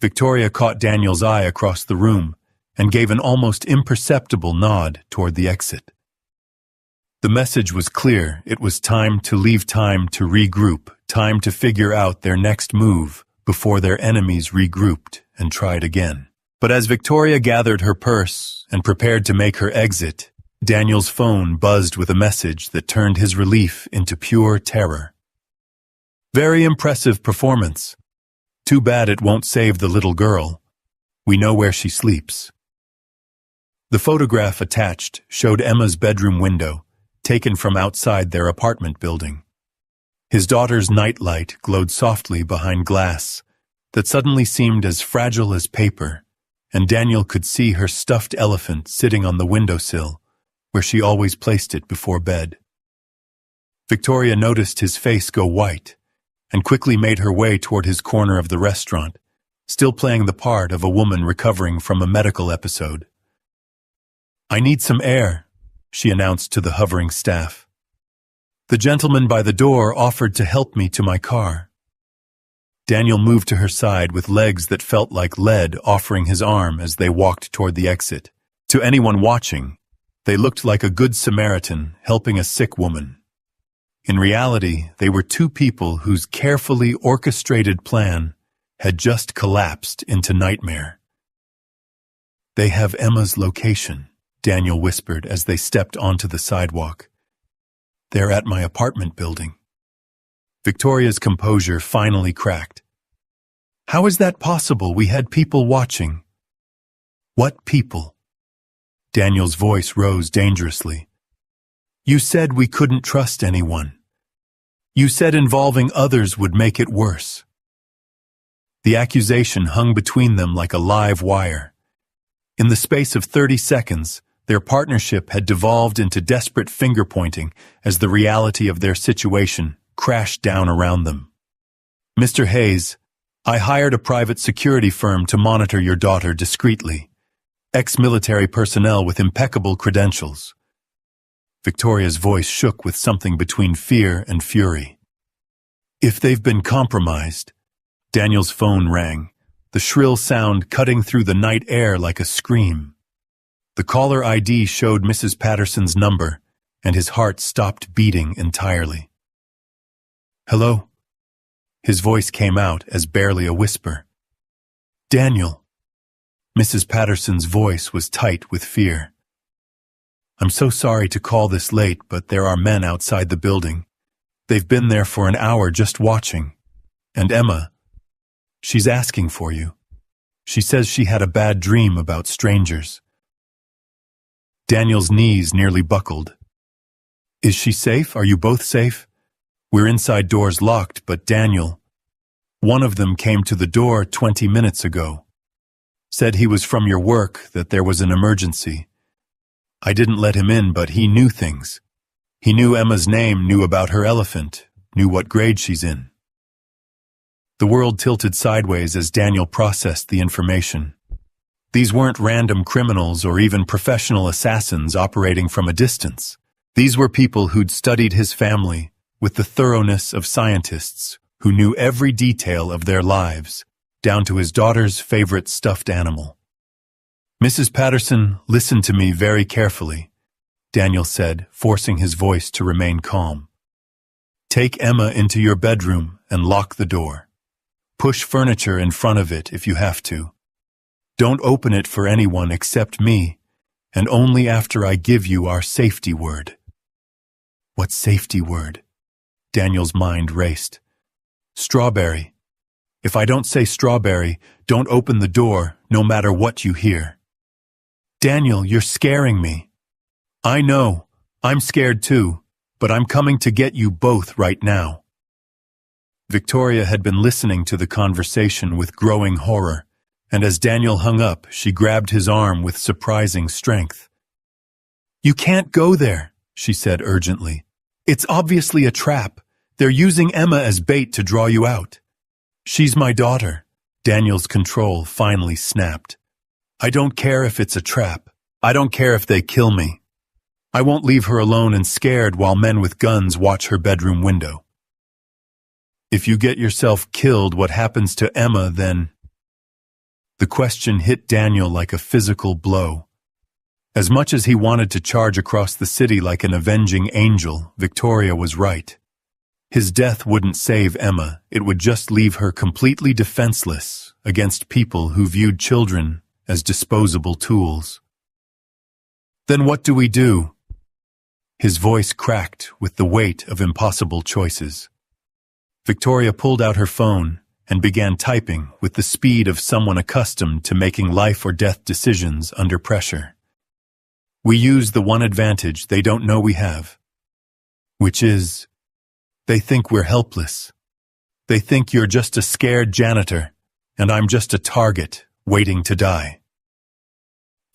Victoria caught Daniel's eye across the room and gave an almost imperceptible nod toward the exit. The message was clear. It was time to leave, time to regroup, time to figure out their next move before their enemies regrouped and tried again. But as Victoria gathered her purse and prepared to make her exit, Daniel's phone buzzed with a message that turned his relief into pure terror. "Very impressive performance. Too bad it won't save the little girl. We know where she sleeps." The photograph attached showed Emma's bedroom window, taken from outside their apartment building. His daughter's nightlight glowed softly behind glass that suddenly seemed as fragile as paper, and Daniel could see her stuffed elephant sitting on the windowsill, where she always placed it before bed. Victoria noticed his face go white and quickly made her way toward his corner of the restaurant, still playing the part of a woman recovering from a medical episode. "I need some air," she announced to the hovering staff. "The gentleman by the door offered to help me to my car." Daniel moved to her side with legs that felt like lead, offering his arm as they walked toward the exit. To anyone watching, they looked like a good Samaritan helping a sick woman. In reality, they were two people whose carefully orchestrated plan had just collapsed into nightmare. "They have Emma's location," Daniel whispered as they stepped onto the sidewalk. "They're at my apartment building." Victoria's composure finally cracked. "How is that possible? We had people watching." "What people?" Daniel's voice rose dangerously. "You said we couldn't trust anyone. You said involving others would make it worse." The accusation hung between them like a live wire. In the space of 30 seconds, their partnership had devolved into desperate finger-pointing as the reality of their situation crashed down around them. "Mr. Hayes, I hired a private security firm to monitor your daughter discreetly. Ex-military personnel with impeccable credentials." Victoria's voice shook with something between fear and fury. "If they've been compromised..." Daniel's phone rang, the shrill sound cutting through the night air like a scream. The caller ID showed Mrs. Patterson's number, and his heart stopped beating entirely. "Hello?" His voice came out as barely a whisper. "Daniel." Mrs. Patterson's voice was tight with fear. "I'm so sorry to call this late, but there are men outside the building. They've been there for an hour just watching. And Emma, she's asking for you. She says she had a bad dream about strangers." Daniel's knees nearly buckled. "Is she safe? Are you both safe? We're inside doors locked, but Daniel..." "One of them came to the door 20 minutes ago. Said he was from your work, that there was an emergency. I didn't let him in, but he knew things. He knew Emma's name, knew about her elephant, knew what grade she's in." The world tilted sideways as Daniel processed the information. These weren't random criminals or even professional assassins operating from a distance. These were people who'd studied his family with the thoroughness of scientists who knew every detail of their lives, down to his daughter's favorite stuffed animal. "Mrs. Patterson, listen to me very carefully," Daniel said, forcing his voice to remain calm. "Take Emma into your bedroom and lock the door. Push furniture in front of it if you have to. Don't open it for anyone except me, and only after I give you our safety word." "What safety word?" Daniel's mind raced. "Strawberry. If I don't say strawberry, don't open the door, no matter what you hear." "Daniel, you're scaring me." "I know. I'm scared too, but I'm coming to get you both right now." Victoria had been listening to the conversation with growing horror, and as Daniel hung up, she grabbed his arm with surprising strength. "You can't go there," she said urgently. "It's obviously a trap. They're using Emma as bait to draw you out." "She's my daughter." Daniel's control finally snapped. "I don't care if it's a trap. I don't care if they kill me. I won't leave her alone and scared while men with guns watch her bedroom window. If you get yourself killed, what happens to Emma then?" The question hit Daniel like a physical blow. As much as he wanted to charge across the city like an avenging angel, Victoria was right. His death wouldn't save Emma, it would just leave her completely defenseless against people who viewed children as disposable tools. "Then what do we do?" His voice cracked with the weight of impossible choices. Victoria pulled out her phone and began typing with the speed of someone accustomed to making life-or-death decisions under pressure. "We use the one advantage they don't know we have, which is..." They think we're helpless. They think you're just a scared janitor, and I'm just a target waiting to die."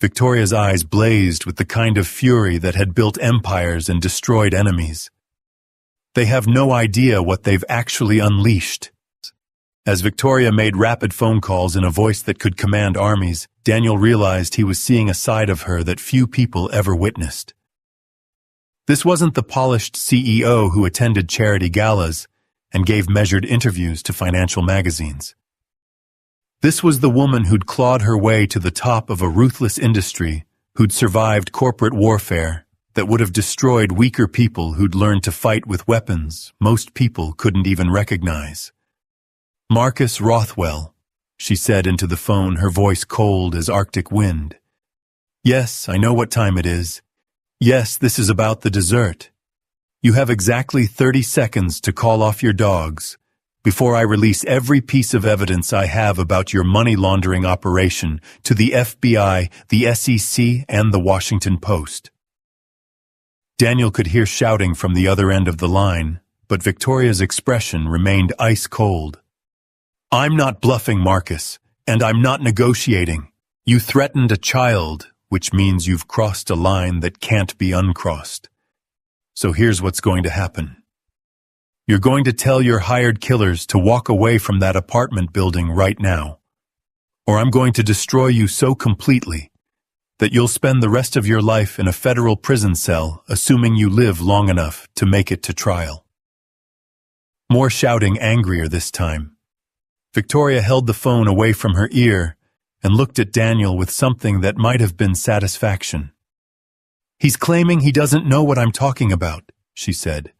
Victoria's eyes blazed with the kind of fury that had built empires and destroyed enemies. They have no idea what they've actually unleashed. As Victoria made rapid phone calls in a voice that could command armies, Daniel realized he was seeing a side of her that few people ever witnessed. This wasn't the polished CEO who attended charity galas and gave measured interviews to financial magazines. This was the woman who'd clawed her way to the top of a ruthless industry, who'd survived corporate warfare that would have destroyed weaker people who'd learned to fight with weapons most people couldn't even recognize. "Marcus Rothwell," she said into the phone, her voice cold as Arctic wind. "Yes, I know what time it is. Yes, this is about the dessert. You have exactly 30 seconds to call off your dogs before I release every piece of evidence I have about your money laundering operation to the FBI, the SEC, and the Washington Post." Daniel could hear shouting from the other end of the line, but Victoria's expression remained ice cold. "I'm not bluffing, Marcus, and I'm not negotiating. You threatened a child, which means you've crossed a line that can't be uncrossed. So here's what's going to happen. You're going to tell your hired killers to walk away from that apartment building right now, or I'm going to destroy you so completely that you'll spend the rest of your life in a federal prison cell, assuming you live long enough to make it to trial." More shouting, angrier this time. Victoria held the phone away from her ear and looked at Daniel with something that might have been satisfaction. "He's claiming he doesn't know what I'm talking about," she said,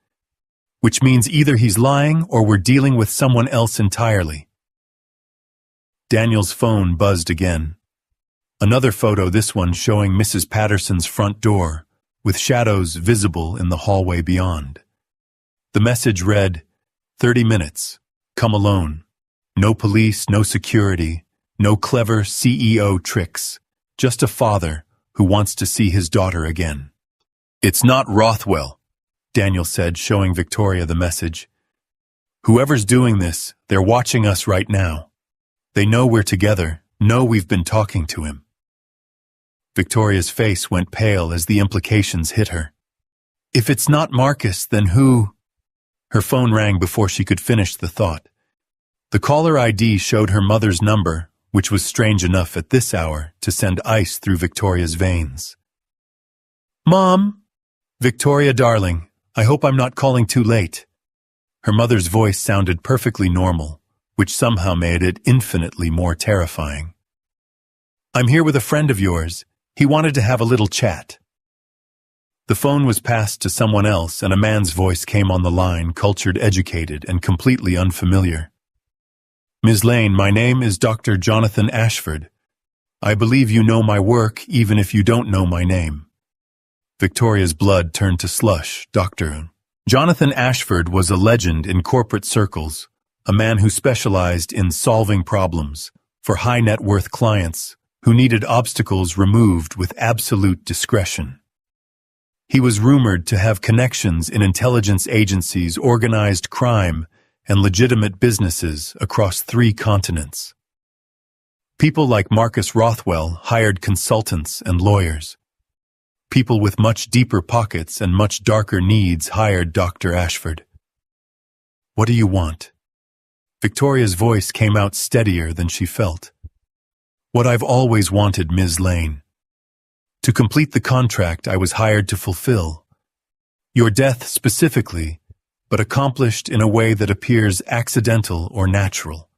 "which means either he's lying or we're dealing with someone else entirely." Daniel's phone buzzed again. Another photo, this one showing Mrs. Patterson's front door, with shadows visible in the hallway beyond. The message read, "30 minutes. Come alone. No police, no security, no clever CEO tricks. Just a father who wants to see his daughter again." "It's not Rothwell," Daniel said, showing Victoria the message. "Whoever's doing this, they're watching us right now. They know we're together, know we've been talking to him." Victoria's face went pale as the implications hit her. "If it's not Marcus, then who?" Her phone rang before she could finish the thought. The caller ID showed her mother's number, which was strange enough at this hour to send ice through Victoria's veins. "Mom?" "Victoria, darling, I hope I'm not calling too late." Her mother's voice sounded perfectly normal, which somehow made it infinitely more terrifying. "I'm here with a friend of yours. He wanted to have a little chat." The phone was passed to someone else, and a man's voice came on the line, cultured, educated, and completely unfamiliar. "Ms. Lane, my name is Dr. Jonathan Ashford. I believe you know my work, even if you don't know my name." Victoria's blood turned to slush. Dr. Jonathan Ashford was a legend in corporate circles, a man who specialized in solving problems for high-net-worth clients who needed obstacles removed with absolute discretion. He was rumored to have connections in intelligence agencies, organized crime, and legitimate businesses across 3 continents. People like Marcus Rothwell hired consultants and lawyers. People with much deeper pockets and much darker needs hired Dr. Ashford. "What do you want?" Victoria's voice came out steadier than she felt. "What I've always wanted, Ms. Lane. To complete the contract I was hired to fulfill. Your death specifically, but accomplished in a way that appears accidental or natural.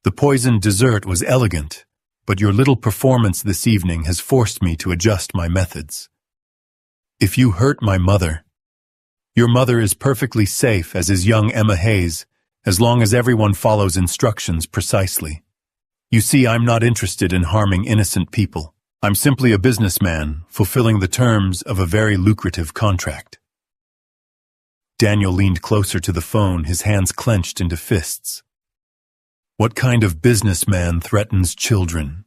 The poisoned dessert was elegant, but your little performance this evening has forced me to adjust my methods. If you hurt my mother, your mother is perfectly safe, as is young Emma Hayes, as long as everyone follows instructions precisely. You see, I'm not interested in harming innocent people. I'm simply a businessman fulfilling the terms of a very lucrative contract." Daniel leaned closer to the phone, his hands clenched into fists. "What kind of businessman threatens children?"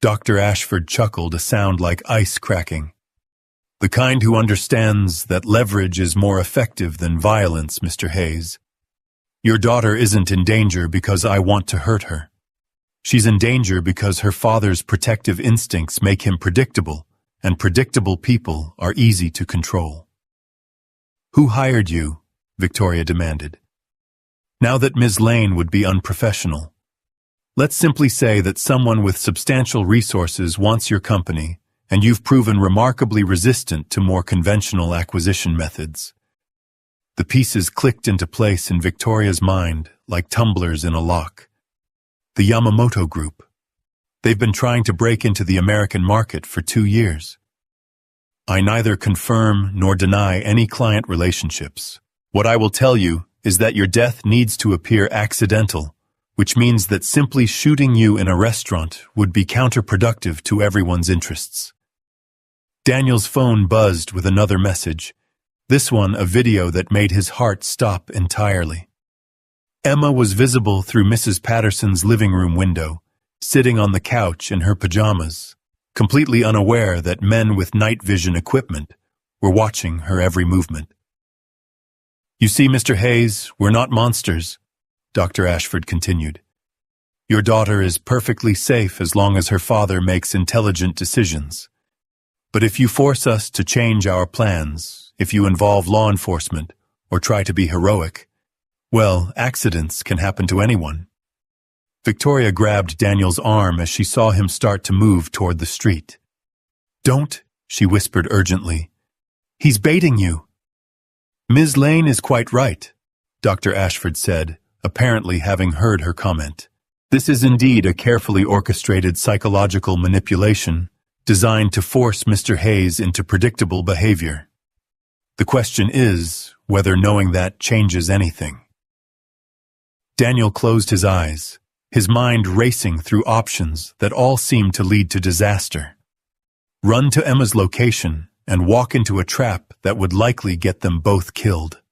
Dr. Ashford chuckled, a sound like ice cracking. The kind who understands that leverage is more effective than violence, Mr. Hayes. Your daughter isn't in danger because I want to hurt her. She's in danger because her father's protective instincts make him predictable, and predictable people are easy to control. Who hired you? Victoria demanded. Now that Ms. Lane would be unprofessional. Let's simply say that someone with substantial resources wants your company, and you've proven remarkably resistant to more conventional acquisition methods. The pieces clicked into place in Victoria's mind like tumblers in a lock. The Yamamoto Group. They've been trying to break into the American market for 2 years. I neither confirm nor deny any client relationships. What I will tell you is that your death needs to appear accidental, which means that simply shooting you in a restaurant would be counterproductive to everyone's interests. Daniel's phone buzzed with another message, this one a video that made his heart stop entirely. Emma was visible through Mrs. Patterson's living room window, sitting on the couch in her pajamas, completely unaware that men with night vision equipment were watching her every movement. You see, Mr. Hayes, we're not monsters, Dr. Ashford continued. Your daughter is perfectly safe as long as her father makes intelligent decisions. But if you force us to change our plans, if you involve law enforcement, or try to be heroic, well, accidents can happen to anyone. Victoria grabbed Daniel's arm as she saw him start to move toward the street. Don't, she whispered urgently. He's baiting you. Ms. Lane is quite right, Dr. Ashford said, apparently having heard her comment. This is indeed a carefully orchestrated psychological manipulation designed to force Mr. Hayes into predictable behavior. The question is whether knowing that changes anything. Daniel closed his eyes, his mind racing through options that all seemed to lead to disaster. Run to Emma's location and walk into a trap that would likely get them both killed.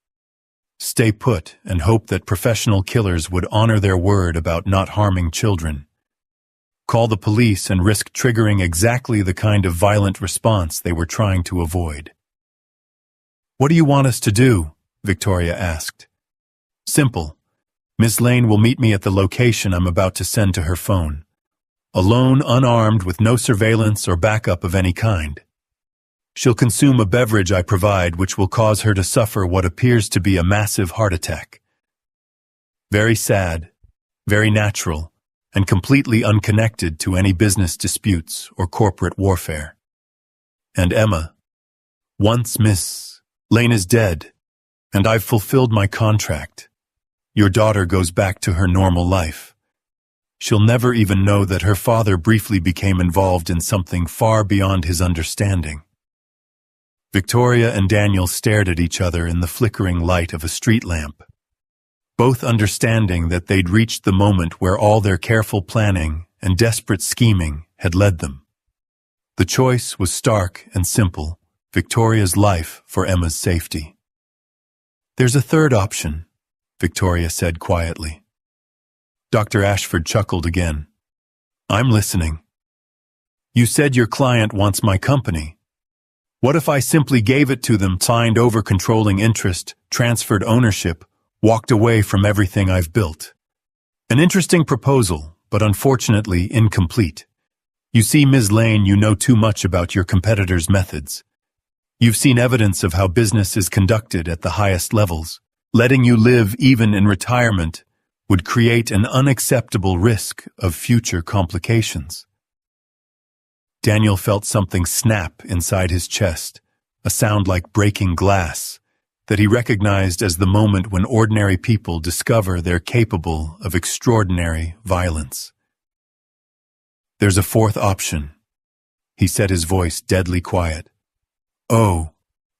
Stay put and hope that professional killers would honor their word about not harming children. Call the police and risk triggering exactly the kind of violent response they were trying to avoid. What do you want us to do? Victoria asked. Simple. Miss Lane will meet me at the location I'm about to send to her phone. Alone, unarmed, with no surveillance or backup of any kind. She'll consume a beverage I provide which will cause her to suffer what appears to be a massive heart attack. Very sad, very natural, and completely unconnected to any business disputes or corporate warfare. And Emma, once Miss Lane is dead, and I've fulfilled my contract. Your daughter goes back to her normal life. She'll never even know that her father briefly became involved in something far beyond his understanding. Victoria and Daniel stared at each other in the flickering light of a street lamp, both understanding that they'd reached the moment where all their careful planning and desperate scheming had led them. The choice was stark and simple, Victoria's life for Emma's safety. There's a third option, Victoria said quietly. Dr. Ashford chuckled again. I'm listening. You said your client wants my company. What if I simply gave it to them, signed over controlling interest, transferred ownership, walked away from everything I've built? An interesting proposal, but unfortunately incomplete. You see, Ms. Lane, you know too much about your competitors' methods. You've seen evidence of how business is conducted at the highest levels. Letting you live even in retirement would create an unacceptable risk of future complications. Daniel felt something snap inside his chest, a sound like breaking glass, that he recognized as the moment when ordinary people discover they're capable of extraordinary violence. There's a fourth option, he said, his voice deadly quiet. Oh,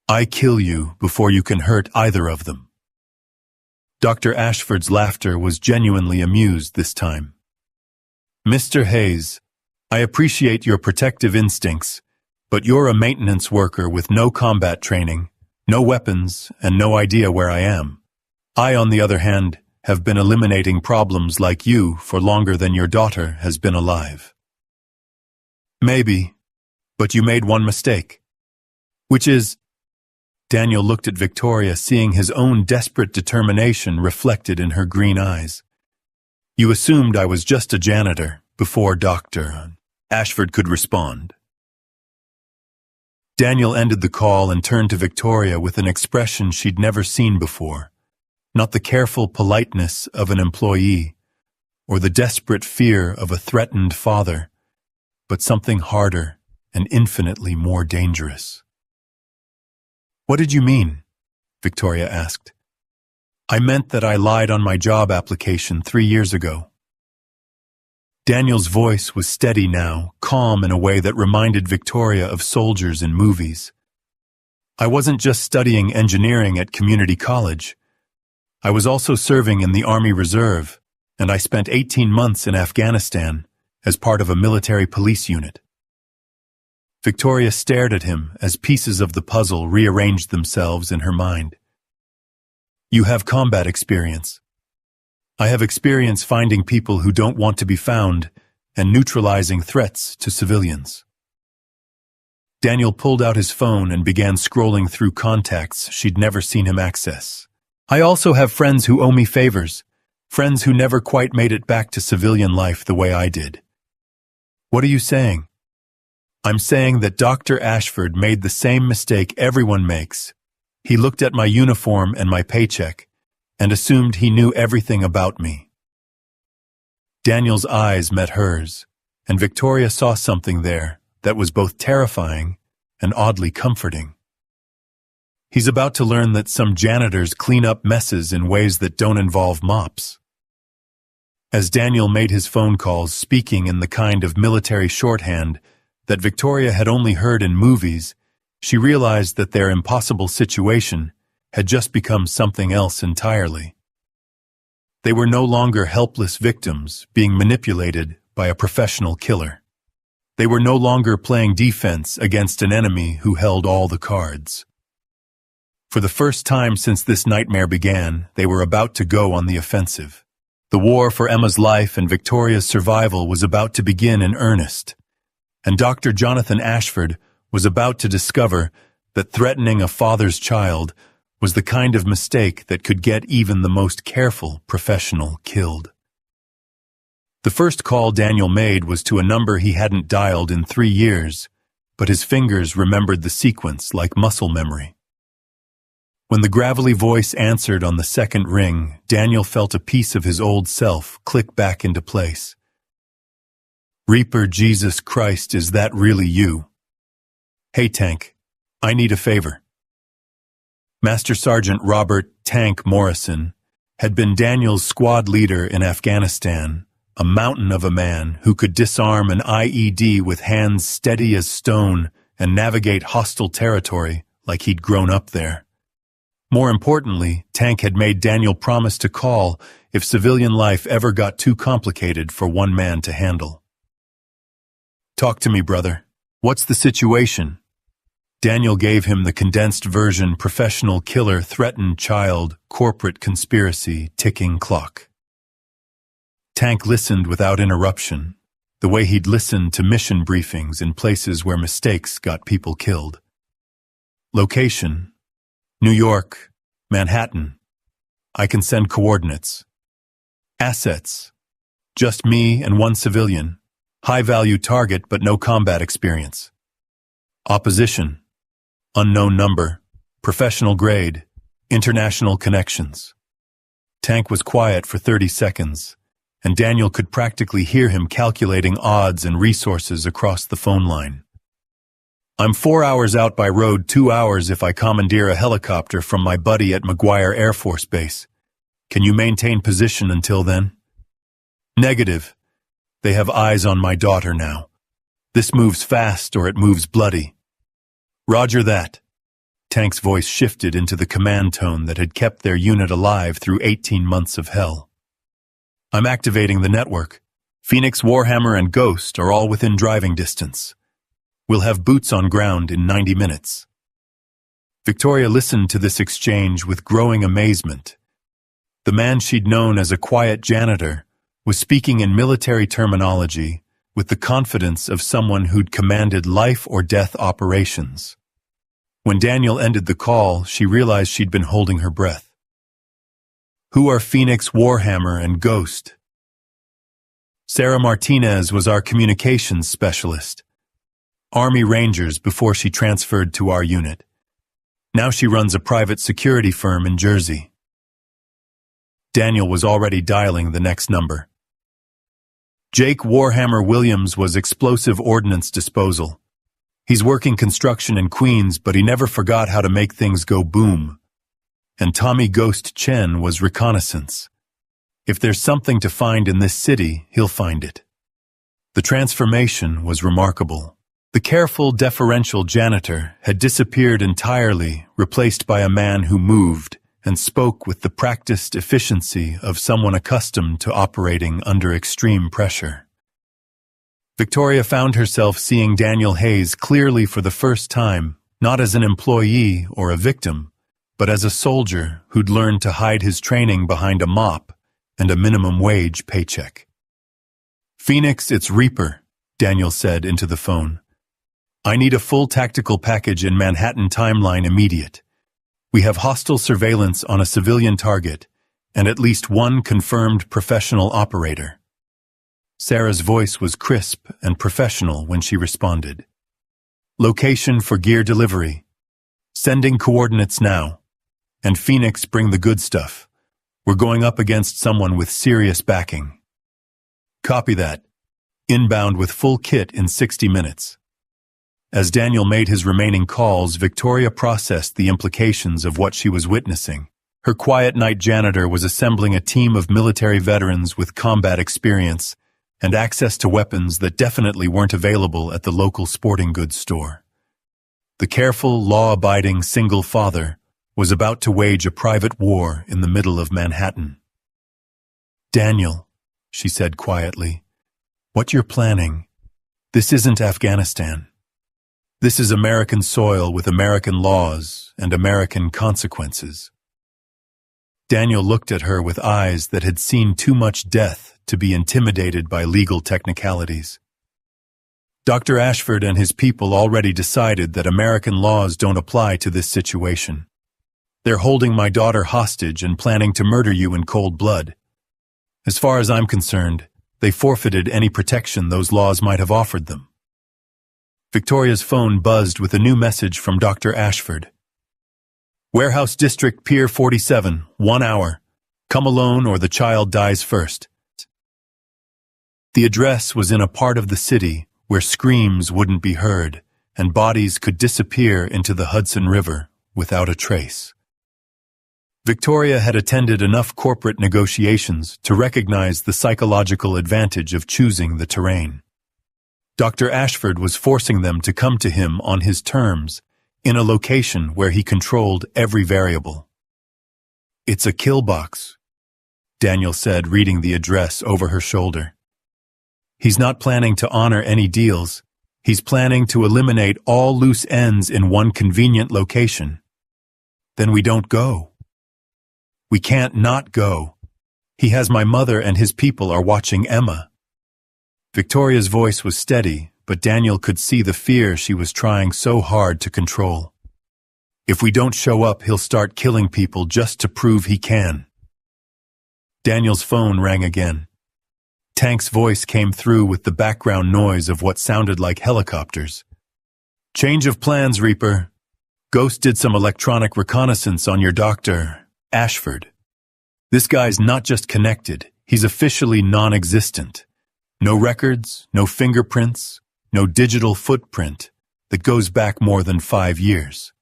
I kill you before you can hurt either of them. Dr. Ashford's laughter was genuinely amused this time. Mr. Hayes, I appreciate your protective instincts, but you're a maintenance worker with no combat training, no weapons, and no idea where I am. I, on the other hand, have been eliminating problems like you for longer than your daughter has been alive. Maybe, but you made one mistake. Which is... Daniel looked at Victoria, seeing his own desperate determination reflected in her green eyes. You assumed I was just a janitor before Dr. Ashford could respond. Daniel ended the call and turned to Victoria with an expression she'd never seen before. Not the careful politeness of an employee, or the desperate fear of a threatened father, but something harder and infinitely more dangerous. What did you mean? Victoria asked. I meant that I lied on my job application 3 years ago. Daniel's voice was steady now, calm in a way that reminded Victoria of soldiers in movies. I wasn't just studying engineering at community college. I was also serving in the Army Reserve, and I spent 18 months in Afghanistan as part of a military police unit. Victoria stared at him as pieces of the puzzle rearranged themselves in her mind. You have combat experience. I have experience finding people who don't want to be found and neutralizing threats to civilians. Daniel pulled out his phone and began scrolling through contacts she'd never seen him access. I also have friends who owe me favors, friends who never quite made it back to civilian life the way I did. What are you saying? I'm saying that Dr. Ashford made the same mistake everyone makes. He looked at my uniform and my paycheck and assumed he knew everything about me. Daniel's eyes met hers, and Victoria saw something there that was both terrifying and oddly comforting. He's about to learn that some janitors clean up messes in ways that don't involve mops. As Daniel made his phone calls, speaking in the kind of military shorthand that Victoria had only heard in movies, she realized that their impossible situation had just become something else entirely. They were no longer helpless victims being manipulated by a professional killer. They were no longer playing defense against an enemy who held all the cards. For the first time since this nightmare began, they were about to go on the offensive. The war for Emma's life and Victoria's survival was about to begin in earnest, and Dr. Jonathan Ashford was about to discover that threatening a father's child was the kind of mistake that could get even the most careful professional killed. The first call Daniel made was to a number he hadn't dialed in 3 years, but his fingers remembered the sequence like muscle memory. When the gravelly voice answered on the second ring, Daniel felt a piece of his old self click back into place. Reaper Jesus Christ, is that really you? Hey Tank, I need a favor. Master Sergeant Robert Tank Morrison had been Daniel's squad leader in Afghanistan, a mountain of a man who could disarm an IED with hands steady as stone and navigate hostile territory like he'd grown up there. More importantly, Tank had made Daniel promise to call if civilian life ever got too complicated for one man to handle. Talk to me, brother. What's the situation? Daniel gave him the condensed version: professional killer, threatened child, corporate conspiracy, ticking clock. Tank listened without interruption, the way he'd listened to mission briefings in places where mistakes got people killed. Location: New York, Manhattan. I can send coordinates. Assets: just me and one civilian. High-value target but no combat experience. Opposition: unknown number, professional grade, international connections. Tank was quiet for 30 seconds, and Daniel could practically hear him calculating odds and resources across the phone line. I'm 4 hours out by road, 2 hours if I commandeer a helicopter from my buddy at McGuire Air Force Base. Can you maintain position until then? Negative. They have eyes on my daughter now. This moves fast or it moves bloody. Roger that. Tank's voice shifted into the command tone that had kept their unit alive through 18 months of hell. I'm activating the network. Phoenix, Warhammer, and Ghost are all within driving distance. We'll have boots on ground in 90 minutes. Victoria listened to this exchange with growing amazement. The man she'd known as a quiet janitor was speaking in military terminology with the confidence of someone who'd commanded life-or-death operations. When Daniel ended the call, she realized she'd been holding her breath. Who are Phoenix, Warhammer, and Ghost? Sarah Martinez was our communications specialist. Army Rangers before she transferred to our unit. Now she runs a private security firm in Jersey. Daniel was already dialing the next number. Jake Warhammer Williams was explosive ordnance disposal. He's working construction in Queens, but he never forgot how to make things go boom. And Tommy Ghost Chen was reconnaissance. If there's something to find in this city, he'll find it. The transformation was remarkable. The careful, deferential janitor had disappeared entirely, replaced by a man who moved and spoke with the practiced efficiency of someone accustomed to operating under extreme pressure. Victoria found herself seeing Daniel Hayes clearly for the first time, not as an employee or a victim, but as a soldier who'd learned to hide his training behind a mop and a minimum wage paycheck. "Phoenix, it's Reaper," Daniel said into the phone. "I need a full tactical package in Manhattan timeline immediate. We have hostile surveillance on a civilian target and at least one confirmed professional operator." Sarah's voice was crisp and professional when she responded. "Location for gear delivery. Sending coordinates now. And Phoenix, bring the good stuff. We're going up against someone with serious backing." "Copy that. Inbound with full kit in 60 minutes. As Daniel made his remaining calls, Victoria processed the implications of what she was witnessing. Her quiet night janitor was assembling a team of military veterans with combat experience and access to weapons that definitely weren't available at the local sporting goods store. The careful, law-abiding single father was about to wage a private war in the middle of Manhattan. "Daniel," she said quietly, "what you're planning, this isn't Afghanistan. This is American soil with American laws and American consequences." Daniel looked at her with eyes that had seen too much death to be intimidated by legal technicalities. "Dr. Ashford and his people already decided that American laws don't apply to this situation. They're holding my daughter hostage and planning to murder you in cold blood. As far as I'm concerned, they forfeited any protection those laws might have offered them." Victoria's phone buzzed with a new message from Dr. Ashford. "Warehouse District, Pier 47, 1 hour. Come alone or the child dies first." The address was in a part of the city where screams wouldn't be heard and bodies could disappear into the Hudson River without a trace. Victoria had attended enough corporate negotiations to recognize the psychological advantage of choosing the terrain. Dr. Ashford was forcing them to come to him on his terms, in a location where he controlled every variable. "It's a kill box," Daniel said, reading the address over her shoulder. "He's not planning to honor any deals. He's planning to eliminate all loose ends in one convenient location. Then we don't go. We can't not go. He has my mother and his people are watching Emma." Victoria's voice was steady, but Daniel could see the fear she was trying so hard to control. "If we don't show up, he'll start killing people just to prove he can." Daniel's phone rang again. Tank's voice came through with the background noise of what sounded like helicopters. "Change of plans, Reaper. Ghost did some electronic reconnaissance on your Dr. Ashford. This guy's not just connected, he's officially non-existent. No records, no fingerprints, no digital footprint that goes back more than 5 years.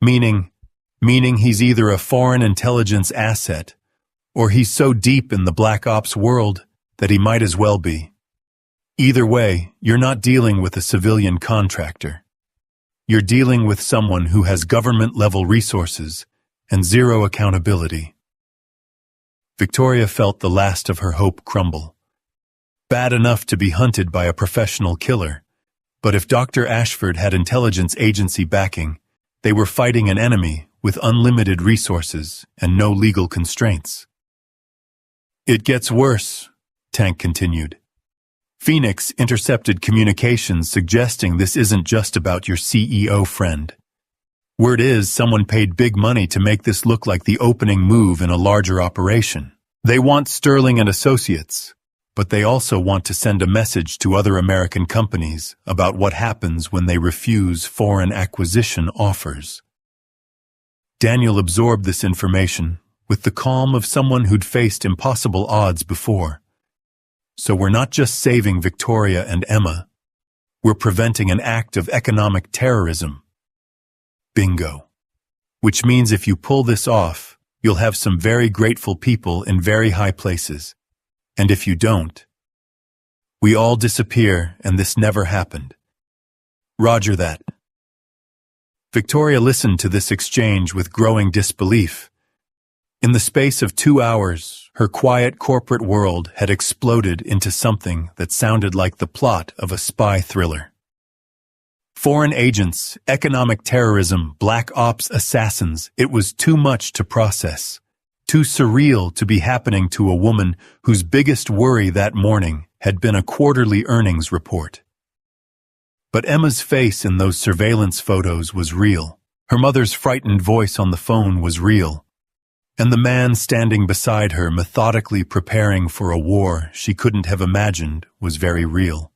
Meaning he's either a foreign intelligence asset or he's so deep in the Black Ops world that he might as well be. Either way, you're not dealing with a civilian contractor. You're dealing with someone who has government-level resources and zero accountability." Victoria felt the last of her hope crumble. Bad enough to be hunted by a professional killer, but if Dr. Ashford had intelligence agency backing, they were fighting an enemy with unlimited resources and no legal constraints. "It gets worse," Tank continued. Phoenix intercepted communications suggesting this isn't just about your CEO friend. Word is someone paid big money to make this look like the opening move in a larger operation. They want Sterling and Associates, but they also want to send a message to other American companies about what happens when they refuse foreign acquisition offers. Daniel absorbed this information with the calm of someone who'd faced impossible odds before. So we're not just saving Victoria and Emma, we're preventing an act of economic terrorism. Bingo. Which means if you pull this off, you'll have some very grateful people in very high places. And if you don't, we all disappear and this never happened. Roger that. Victoria listened to this exchange with growing disbelief. In the space of 2 hours, her quiet corporate world had exploded into something that sounded like the plot of a spy thriller. Foreign agents, economic terrorism, black ops assassins, it was too much to process. Too surreal to be happening to a woman whose biggest worry that morning had been a quarterly earnings report. But Emma's face in those surveillance photos was real. Her mother's frightened voice on the phone was real. And the man standing beside her methodically preparing for a war she couldn't have imagined was very real.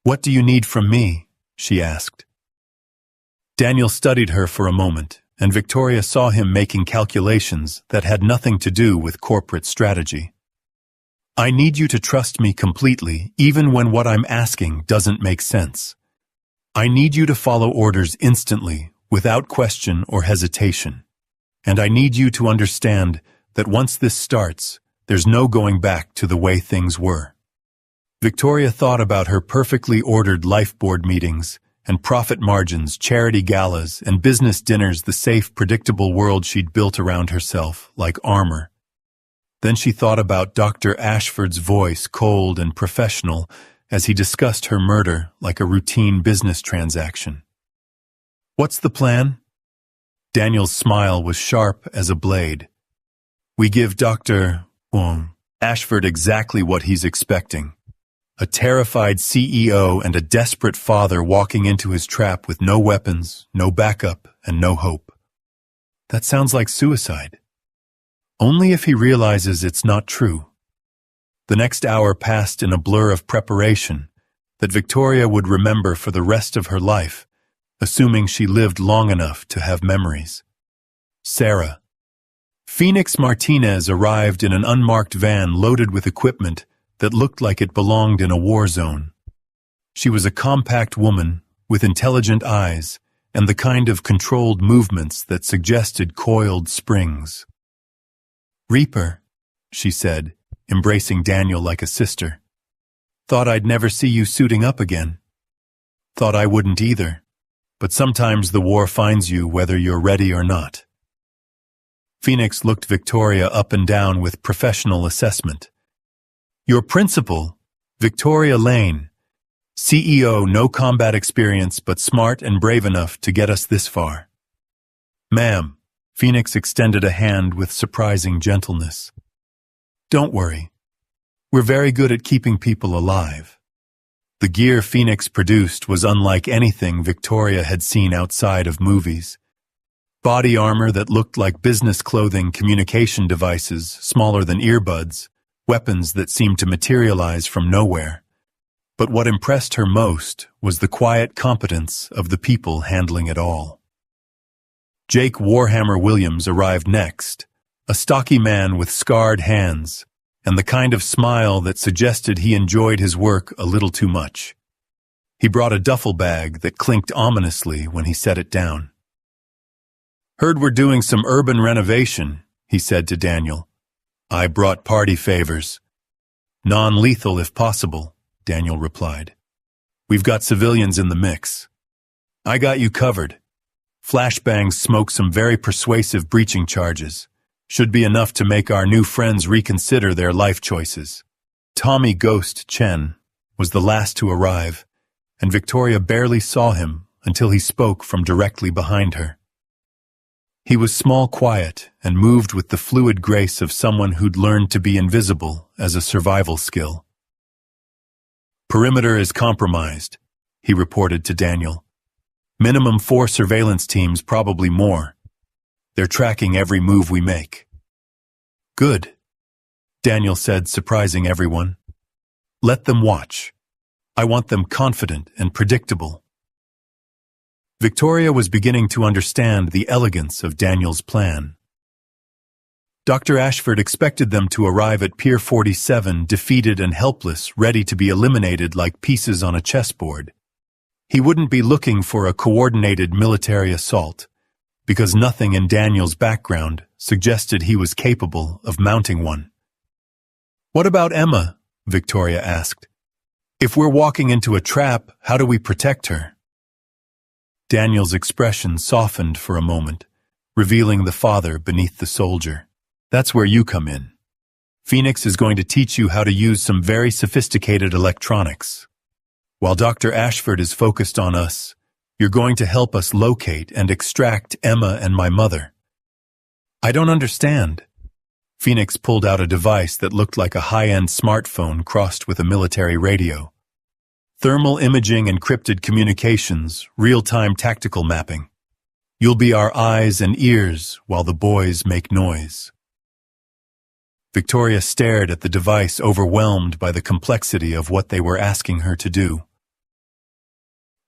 "What do you need from me?" she asked. Daniel studied her for a moment, and Victoria saw him making calculations that had nothing to do with corporate strategy. "I need you to trust me completely, even when what I'm asking doesn't make sense. I need you to follow orders instantly, without question or hesitation. And I need you to understand that once this starts, there's no going back to the way things were." Victoria thought about her perfectly ordered life board meetings and profit margins, charity galas, and business dinners, the safe, predictable world she'd built around herself, like armor. Then she thought about Dr. Ashford's voice, cold and professional, as he discussed her murder like a routine business transaction. "What's the plan?" Daniel's smile was sharp as a blade. "We give Dr. Ashford exactly what he's expecting. A terrified CEO and a desperate father walking into his trap with no weapons, no backup, and no hope. That sounds like suicide. Only if he realizes it's not true." The next hour passed in a blur of preparation that Victoria would remember for the rest of her life, assuming she lived long enough to have memories. Sarah. Phoenix Martinez arrived in an unmarked van loaded with equipment that looked like it belonged in a war zone. She was a compact woman with intelligent eyes and the kind of controlled movements that suggested coiled springs. "Reaper," she said, embracing Daniel like a sister. "Thought I'd never see you suiting up again." "Thought I wouldn't either. But sometimes the war finds you whether you're ready or not." Phoenix looked Victoria up and down with professional assessment. "Your principal, Victoria Lane, CEO, no combat experience but smart and brave enough to get us this far." "Ma'am," Phoenix extended a hand with surprising gentleness. "Don't worry. We're very good at keeping people alive." The gear Phoenix produced was unlike anything Victoria had seen outside of movies. Body armor that looked like business clothing, communication devices smaller than earbuds, weapons that seemed to materialize from nowhere. But what impressed her most was the quiet competence of the people handling it all. Jake Warhammer Williams arrived next, a stocky man with scarred hands, and the kind of smile that suggested he enjoyed his work a little too much. He brought a duffel bag that clinked ominously when he set it down. "Heard we're doing some urban renovation," he said to Daniel. "I brought party favors." "Non-lethal if possible," Daniel replied. "We've got civilians in the mix." "I got you covered. Flashbangs smoke some very persuasive breaching charges. Should be enough to make our new friends reconsider their life choices." Tommy Ghost Chen was the last to arrive, and Victoria barely saw him until he spoke from directly behind her. He was small, quiet, and moved with the fluid grace of someone who'd learned to be invisible as a survival skill. Perimeter is compromised, he reported to Daniel. Minimum 4 surveillance teams, probably more. They're tracking every move we make. Good, Daniel said, surprising everyone. Let them watch. I want them confident and predictable. Victoria was beginning to understand the elegance of Daniel's plan. Dr. Ashford expected them to arrive at Pier 47 defeated and helpless, ready to be eliminated like pieces on a chessboard. He wouldn't be looking for a coordinated military assault, because nothing in Daniel's background suggested he was capable of mounting one. What about Emma? Victoria asked. If we're walking into a trap, how do we protect her? Daniel's expression softened for a moment, revealing the father beneath the soldier. That's where you come in. Phoenix is going to teach you how to use some very sophisticated electronics. While Dr. Ashford is focused on us, you're going to help us locate and extract Emma and my mother. I don't understand. Phoenix pulled out a device that looked like a high-end smartphone crossed with a military radio. Thermal imaging, encrypted communications, real-time tactical mapping. You'll be our eyes and ears while the boys make noise. Victoria stared at the device, overwhelmed by the complexity of what they were asking her to do.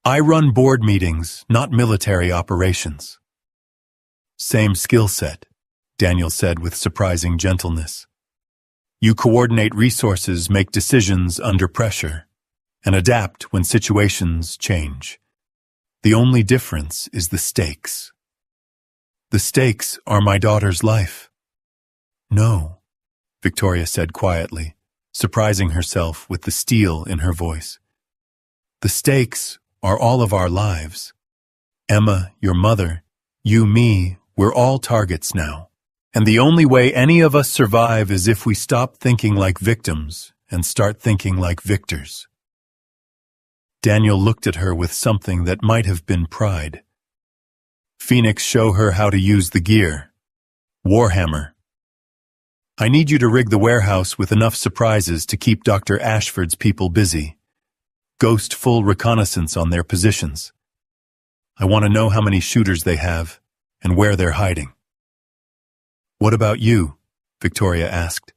I run board meetings, not military operations. Same skill set, Daniel said with surprising gentleness. You coordinate resources, make decisions under pressure, and adapt when situations change. The only difference is the stakes. The stakes are my daughter's life. No, Victoria said quietly, surprising herself with the steel in her voice. The stakes are all of our lives. Emma, your mother, you, me, we're all targets now. And the only way any of us survive is if we stop thinking like victims and start thinking like victors. Daniel looked at her with something that might have been pride. Phoenix, show her how to use the gear. Warhammer. I need you to rig the warehouse with enough surprises to keep Dr. Ashford's people busy. Ghost full reconnaissance on their positions. I want to know how many shooters they have and where they're hiding. What about you? Victoria asked.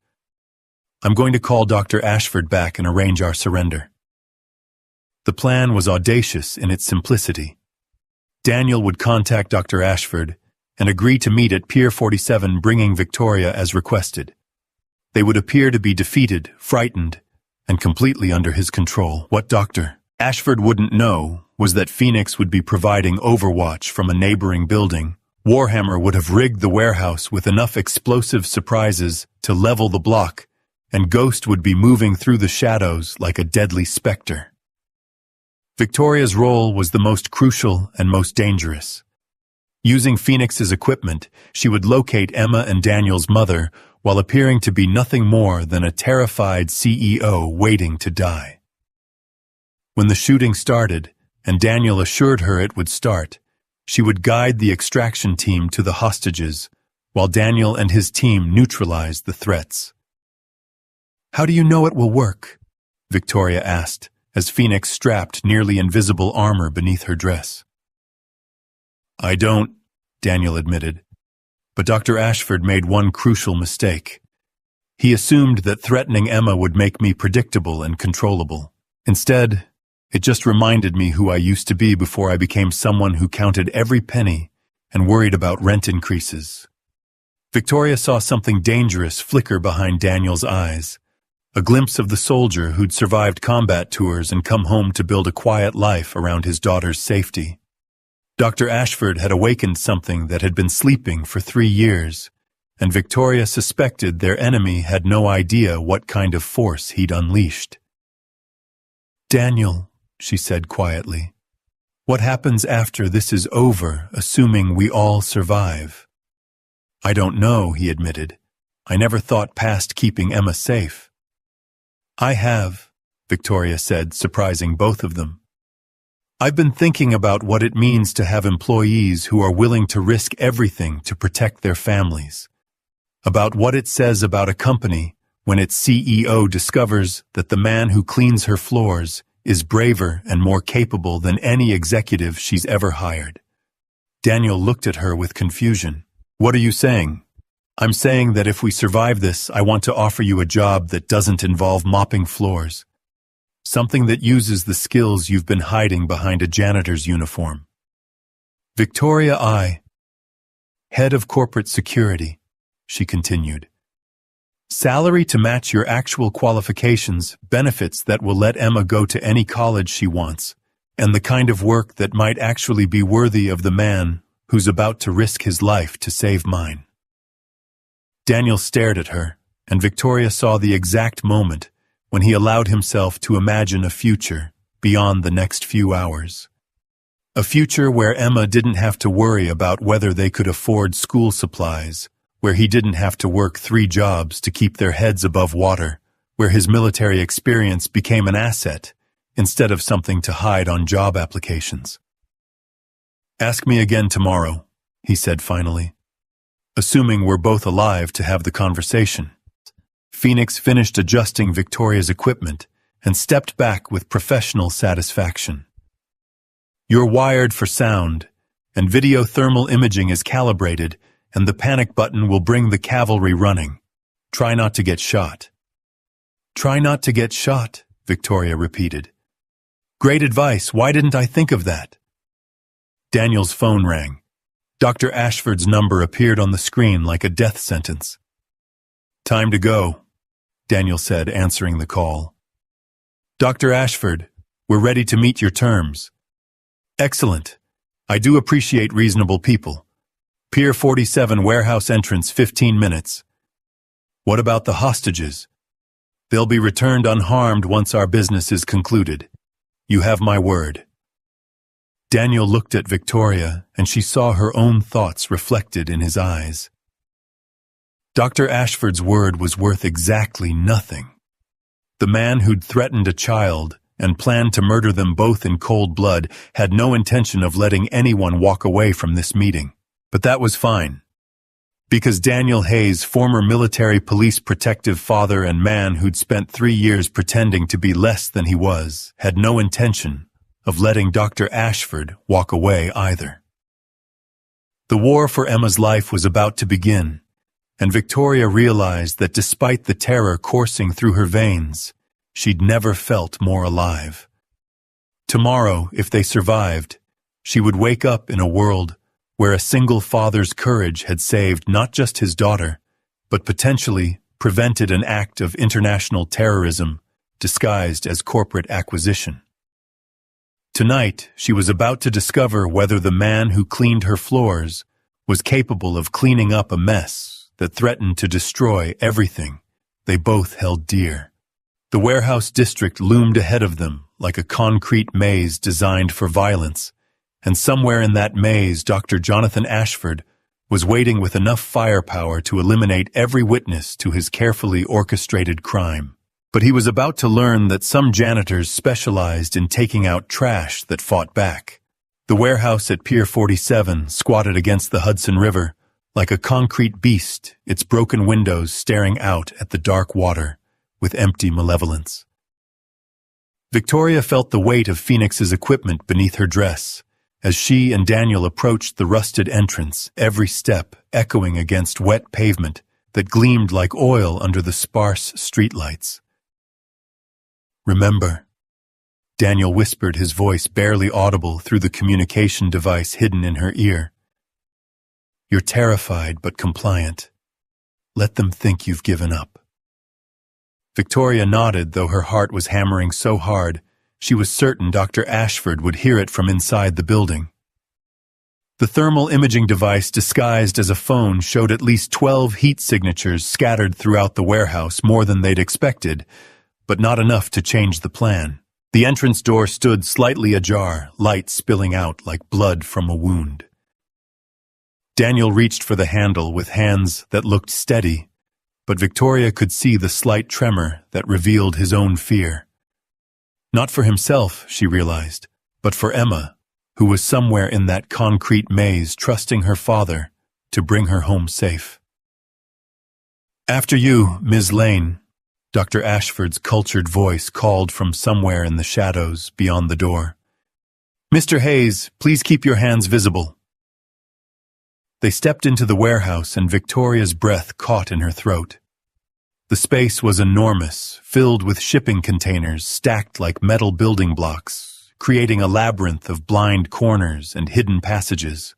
I'm going to call Dr. Ashford back and arrange our surrender. The plan was audacious in its simplicity. Daniel would contact Dr. Ashford and agree to meet at Pier 47, bringing Victoria as requested. They would appear to be defeated, frightened, and completely under his control. What Dr. Ashford wouldn't know was that Phoenix would be providing overwatch from a neighboring building. Warhammer would have rigged the warehouse with enough explosive surprises to level the block, and Ghost would be moving through the shadows like a deadly specter. Victoria's role was the most crucial and most dangerous. Using Phoenix's equipment, she would locate Emma and Daniel's mother while appearing to be nothing more than a terrified CEO waiting to die. When the shooting started, and Daniel assured her it would start, she would guide the extraction team to the hostages, while Daniel and his team neutralized the threats. How do you know it will work? Victoria asked, as Phoenix strapped nearly invisible armor beneath her dress. I don't, Daniel admitted. But Dr. Ashford made one crucial mistake. He assumed that threatening Emma would make me predictable and controllable. Instead, it just reminded me who I used to be before I became someone who counted every penny and worried about rent increases. Victoria saw something dangerous flicker behind Daniel's eyes, a glimpse of the soldier who'd survived combat tours and come home to build a quiet life around his daughter's safety. Dr. Ashford had awakened something that had been sleeping for 3 years, and Victoria suspected their enemy had no idea what kind of force he'd unleashed. Daniel, she said quietly, what happens after this is over, assuming we all survive? I don't know, he admitted. I never thought past keeping Emma safe. I have, Victoria said, surprising both of them. I've been thinking about what it means to have employees who are willing to risk everything to protect their families. About what it says about a company when its CEO discovers that the man who cleans her floors is braver and more capable than any executive she's ever hired. Daniel looked at her with confusion. "What are you saying?" "I'm saying that if we survive this, I want to offer you a job that doesn't involve mopping floors. Something that uses the skills you've been hiding behind a janitor's uniform." Victoria I, head of corporate security, she continued. "Salary to match your actual qualifications, benefits that will let Emma go to any college she wants, and the kind of work that might actually be worthy of the man who's about to risk his life to save mine." Daniel stared at her, and Victoria saw the exact moment when he allowed himself to imagine a future beyond the next few hours. A future where Emma didn't have to worry about whether they could afford school supplies, where he didn't have to work 3 jobs to keep their heads above water, where his military experience became an asset instead of something to hide on job applications. "Ask me again tomorrow," he said finally, "assuming we're both alive to have the conversation." Phoenix finished adjusting Victoria's equipment and stepped back with professional satisfaction. "You're wired for sound, and video thermal imaging is calibrated, and the panic button will bring the cavalry running. Try not to get shot." "Try not to get shot," Victoria repeated. "Great advice. Why didn't I think of that?" Daniel's phone rang. Dr. Ashford's number appeared on the screen like a death sentence. "Time to go," Daniel said, answering the call. "Dr. Ashford, we're ready to meet your terms." "Excellent. I do appreciate reasonable people. Pier 47 warehouse entrance 15 minutes. What about the hostages? They'll be returned unharmed once our business is concluded. You have my word." Daniel looked at Victoria, and she saw her own thoughts reflected in his eyes. Dr. Ashford's word was worth exactly nothing. The man who'd threatened a child and planned to murder them both in cold blood had no intention of letting anyone walk away from this meeting. But that was fine, because Daniel Hayes, former military police protective father and man who'd spent 3 years pretending to be less than he was, had no intention of letting Dr. Ashford walk away either. The war for Emma's life was about to begin, and Victoria realized that despite the terror coursing through her veins, she'd never felt more alive. Tomorrow, if they survived, she would wake up in a world where a single father's courage had saved not just his daughter, but potentially prevented an act of international terrorism disguised as corporate acquisition. Tonight, she was about to discover whether the man who cleaned her floors was capable of cleaning up a mess that threatened to destroy everything they both held dear. The warehouse district loomed ahead of them like a concrete maze designed for violence, and somewhere in that maze, Dr. Jonathan Ashford was waiting with enough firepower to eliminate every witness to his carefully orchestrated crime. But he was about to learn that some janitors specialized in taking out trash that fought back. The warehouse at Pier 47 squatted against the Hudson River like a concrete beast, its broken windows staring out at the dark water with empty malevolence. Victoria felt the weight of Phoenix's equipment beneath her dress as she and Daniel approached the rusted entrance, every step echoing against wet pavement that gleamed like oil under the sparse streetlights. "Remember," Daniel whispered, his voice barely audible through the communication device hidden in her ear. "You're terrified but compliant. Let them think you've given up." Victoria nodded, though her heart was hammering so hard she was certain Dr. Ashford would hear it from inside the building. The thermal imaging device disguised as a phone showed at least 12 heat signatures scattered throughout the warehouse, more than they'd expected, but not enough to change the plan. The entrance door stood slightly ajar, light spilling out like blood from a wound. Daniel reached for the handle with hands that looked steady, but Victoria could see the slight tremor that revealed his own fear. Not for himself, she realized, but for Emma, who was somewhere in that concrete maze trusting her father to bring her home safe. "After you, Ms. Lane," Dr. Ashford's cultured voice called from somewhere in the shadows beyond the door. "Mr. Hayes, please keep your hands visible." They stepped into the warehouse and Victoria's breath caught in her throat. The space was enormous, filled with shipping containers stacked like metal building blocks, creating a labyrinth of blind corners and hidden passages.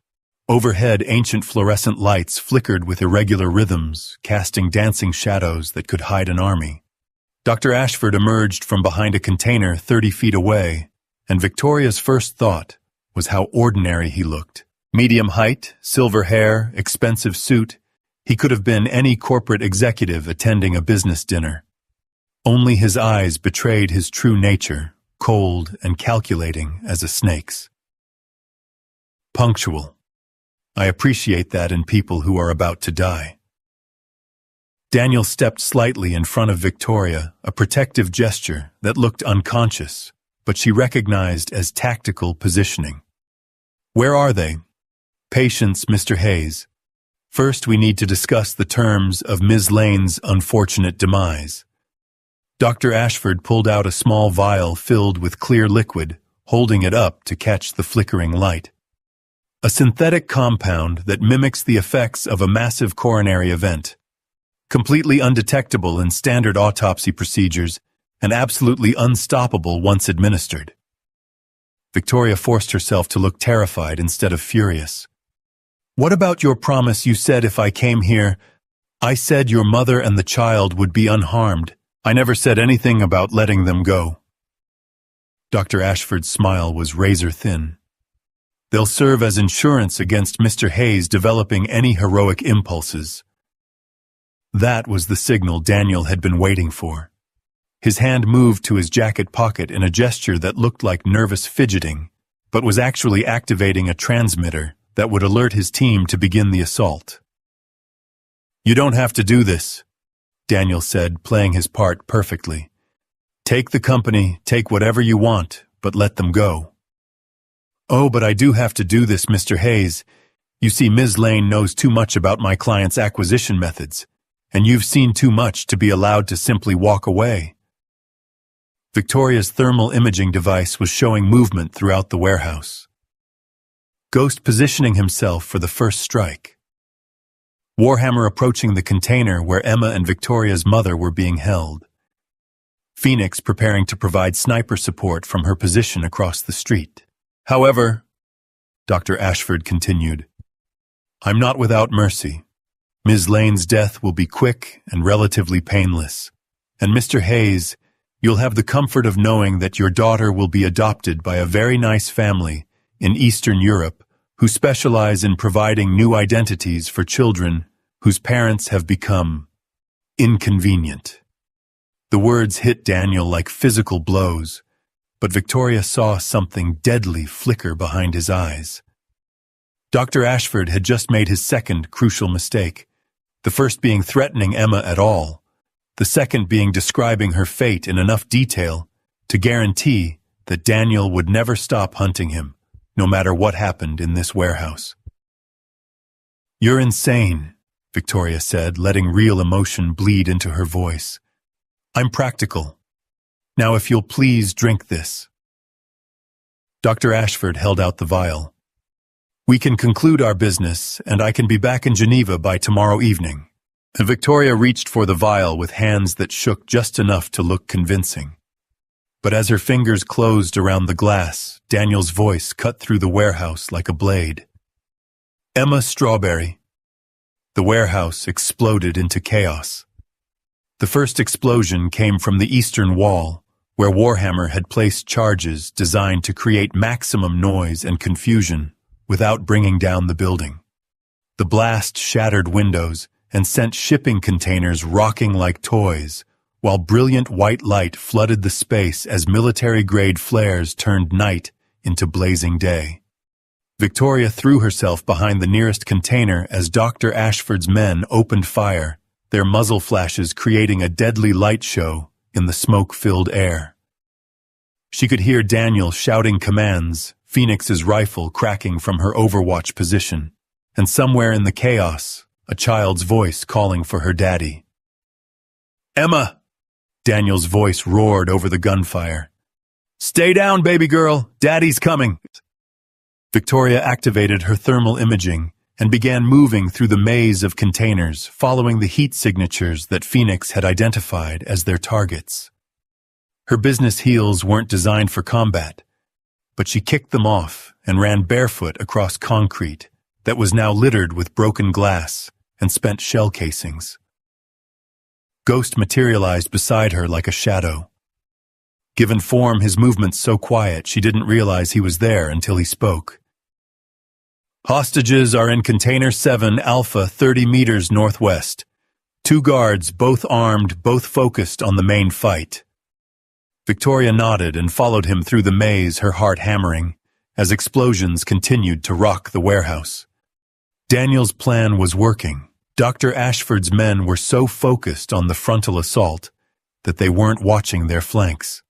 Overhead, ancient fluorescent lights flickered with irregular rhythms, casting dancing shadows that could hide an army. Dr. Ashford emerged from behind a container 30 feet away, and Victoria's first thought was how ordinary he looked. Medium height, silver hair, expensive suit, he could have been any corporate executive attending a business dinner. Only his eyes betrayed his true nature, cold and calculating as a snake's. Punctual. I appreciate that in people who are about to die. Daniel stepped slightly in front of Victoria, a protective gesture that looked unconscious, but she recognized as tactical positioning. "Where are they?" "Patience, Mr. Hayes. First, we need to discuss the terms of Ms. Lane's unfortunate demise." Dr. Ashford pulled out a small vial filled with clear liquid, holding it up to catch the flickering light. "A synthetic compound that mimics the effects of a massive coronary event. Completely undetectable in standard autopsy procedures and absolutely unstoppable once administered." Victoria forced herself to look terrified instead of furious. "What about your promise you said if I came here? I said your mother and the child would be unharmed. I never said anything about letting them go." Dr. Ashford's smile was razor thin. "They'll serve as insurance against Mr. Hayes developing any heroic impulses." That was the signal Daniel had been waiting for. His hand moved to his jacket pocket in a gesture that looked like nervous fidgeting, but was actually activating a transmitter that would alert his team to begin the assault. "You don't have to do this," Daniel said, playing his part perfectly. "Take the company, take whatever you want, but let them go." "Oh, but I do have to do this, Mr. Hayes. You see, Ms. Lane knows too much about my client's acquisition methods, and you've seen too much to be allowed to simply walk away." Victoria's thermal imaging device was showing movement throughout the warehouse. Ghost positioning himself for the first strike. Warhammer approaching the container where Emma and Victoria's mother were being held. Phoenix preparing to provide sniper support from her position across the street. "However," Dr. Ashford continued, "I'm not without mercy. Ms. Lane's death will be quick and relatively painless. And Mr. Hayes, you'll have the comfort of knowing that your daughter will be adopted by a very nice family in Eastern Europe who specialize in providing new identities for children whose parents have become inconvenient." The words hit Daniel like physical blows, but Victoria saw something deadly flicker behind his eyes. Dr. Ashford had just made his second crucial mistake, the first being threatening Emma at all, the second being describing her fate in enough detail to guarantee that Daniel would never stop hunting him, no matter what happened in this warehouse. "You're insane," Victoria said, letting real emotion bleed into her voice. "I'm practical. Now if you'll please drink this." Dr. Ashford held out the vial. "We can conclude our business, and I can be back in Geneva by tomorrow evening." And Victoria reached for the vial with hands that shook just enough to look convincing. But as her fingers closed around the glass, Daniel's voice cut through the warehouse like a blade. "Emma Strawberry." The warehouse exploded into chaos. The first explosion came from the eastern wall, where Warhammer had placed charges designed to create maximum noise and confusion without bringing down the building. The blast shattered windows and sent shipping containers rocking like toys, while brilliant white light flooded the space as military-grade flares turned night into blazing day. Victoria threw herself behind the nearest container as Dr. Ashford's men opened fire, their muzzle flashes creating a deadly light show in the smoke-filled air. She could hear Daniel shouting commands, Phoenix's rifle cracking from her overwatch position, and somewhere in the chaos, a child's voice calling for her daddy. "Emma!" Daniel's voice roared over the gunfire. "Stay down, baby girl. Daddy's coming." Victoria activated her thermal imaging and began moving through the maze of containers, following the heat signatures that Phoenix had identified as their targets. Her business heels weren't designed for combat, but she kicked them off and ran barefoot across concrete that was now littered with broken glass and spent shell casings. Ghost materialized beside her like a shadow. Given form, his movements so quiet she didn't realize he was there until he spoke. "Hostages are in Container 7 Alpha 30 meters northwest. 2 guards, both armed, both focused on the main fight." Victoria nodded and followed him through the maze, her heart hammering, as explosions continued to rock the warehouse. Daniel's plan was working. Dr. Ashford's men were so focused on the frontal assault that they weren't watching their flanks.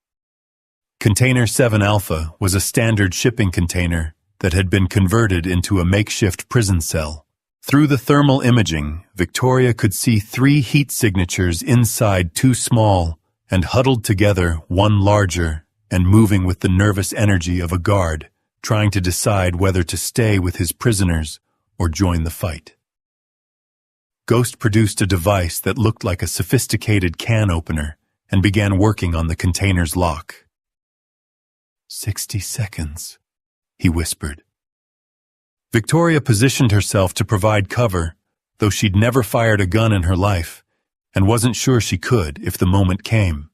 Container 7 Alpha was a standard shipping container that had been converted into a makeshift prison cell. Through the thermal imaging, Victoria could see 3 heat signatures inside 2 small and huddled together, 1 larger, and moving with the nervous energy of a guard, trying to decide whether to stay with his prisoners or join the fight. Ghost produced a device that looked like a sophisticated can opener and began working on the container's lock. 60 seconds, he whispered. Victoria positioned herself to provide cover, though she'd never fired a gun in her life, and wasn't sure she could if the moment came.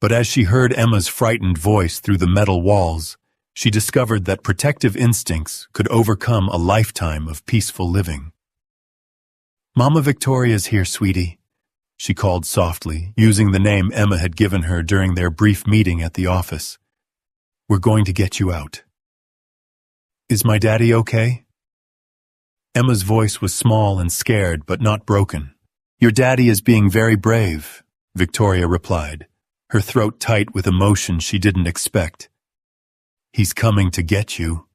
But as she heard Emma's frightened voice through the metal walls, she discovered that protective instincts could overcome a lifetime of peaceful living. "Mama Victoria's here, sweetie," she called softly, using the name Emma had given her during their brief meeting at the office. "We're going to get you out." "Is my daddy okay?" Emma's voice was small and scared, but not broken. "Your daddy is being very brave," Victoria replied, her throat tight with emotion she didn't expect. "He's coming to get you."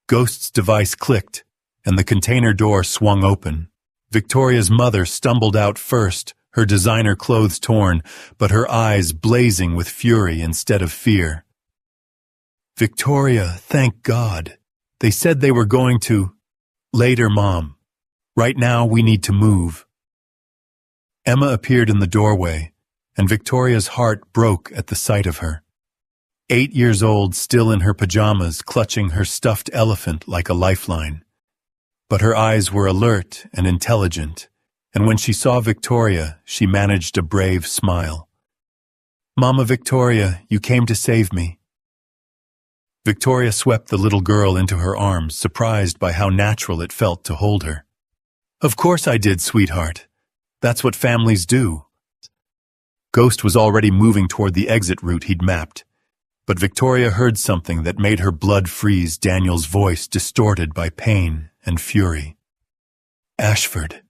Ghost's device clicked, and the container door swung open. Victoria's mother stumbled out first, her designer clothes torn, but her eyes blazing with fury instead of fear. "Victoria, thank God. They said they were going to—" "Later, Mom. Right now we need to move." Emma appeared in the doorway, and Victoria's heart broke at the sight of her. 8 years old, still in her pajamas, clutching her stuffed elephant like a lifeline. But her eyes were alert and intelligent, and when she saw Victoria, she managed a brave smile. "Mama Victoria, you came to save me." Victoria swept the little girl into her arms, surprised by how natural it felt to hold her. "Of course I did, sweetheart. That's what families do." Ghost was already moving toward the exit route he'd mapped, but Victoria heard something that made her blood freeze, Daniel's voice distorted by pain and fury. "Ashford,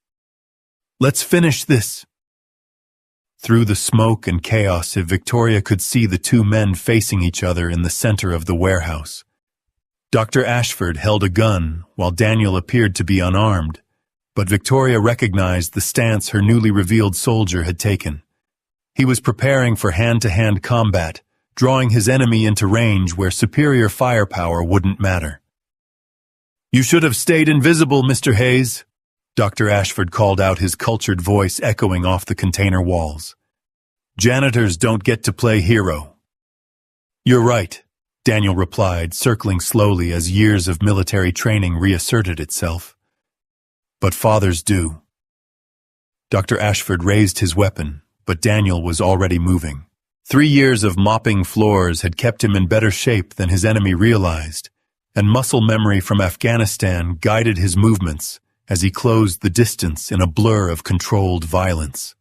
let's finish this." Through the smoke and chaos, Victoria could see the 2 men facing each other in the center of the warehouse. Dr. Ashford held a gun, while Daniel appeared to be unarmed, but Victoria recognized the stance her newly revealed soldier had taken. He was preparing for hand-to-hand combat, drawing his enemy into range where superior firepower wouldn't matter. "You should have stayed invisible, Mr. Hayes," Dr. Ashford called out, his cultured voice echoing off the container walls. "Janitors don't get to play hero." "You're right," Daniel replied, circling slowly as years of military training reasserted itself. "But fathers do." Dr. Ashford raised his weapon, but Daniel was already moving. 3 years of mopping floors had kept him in better shape than his enemy realized, and muscle memory from Afghanistan guided his movements as he closed the distance in a blur of controlled violence.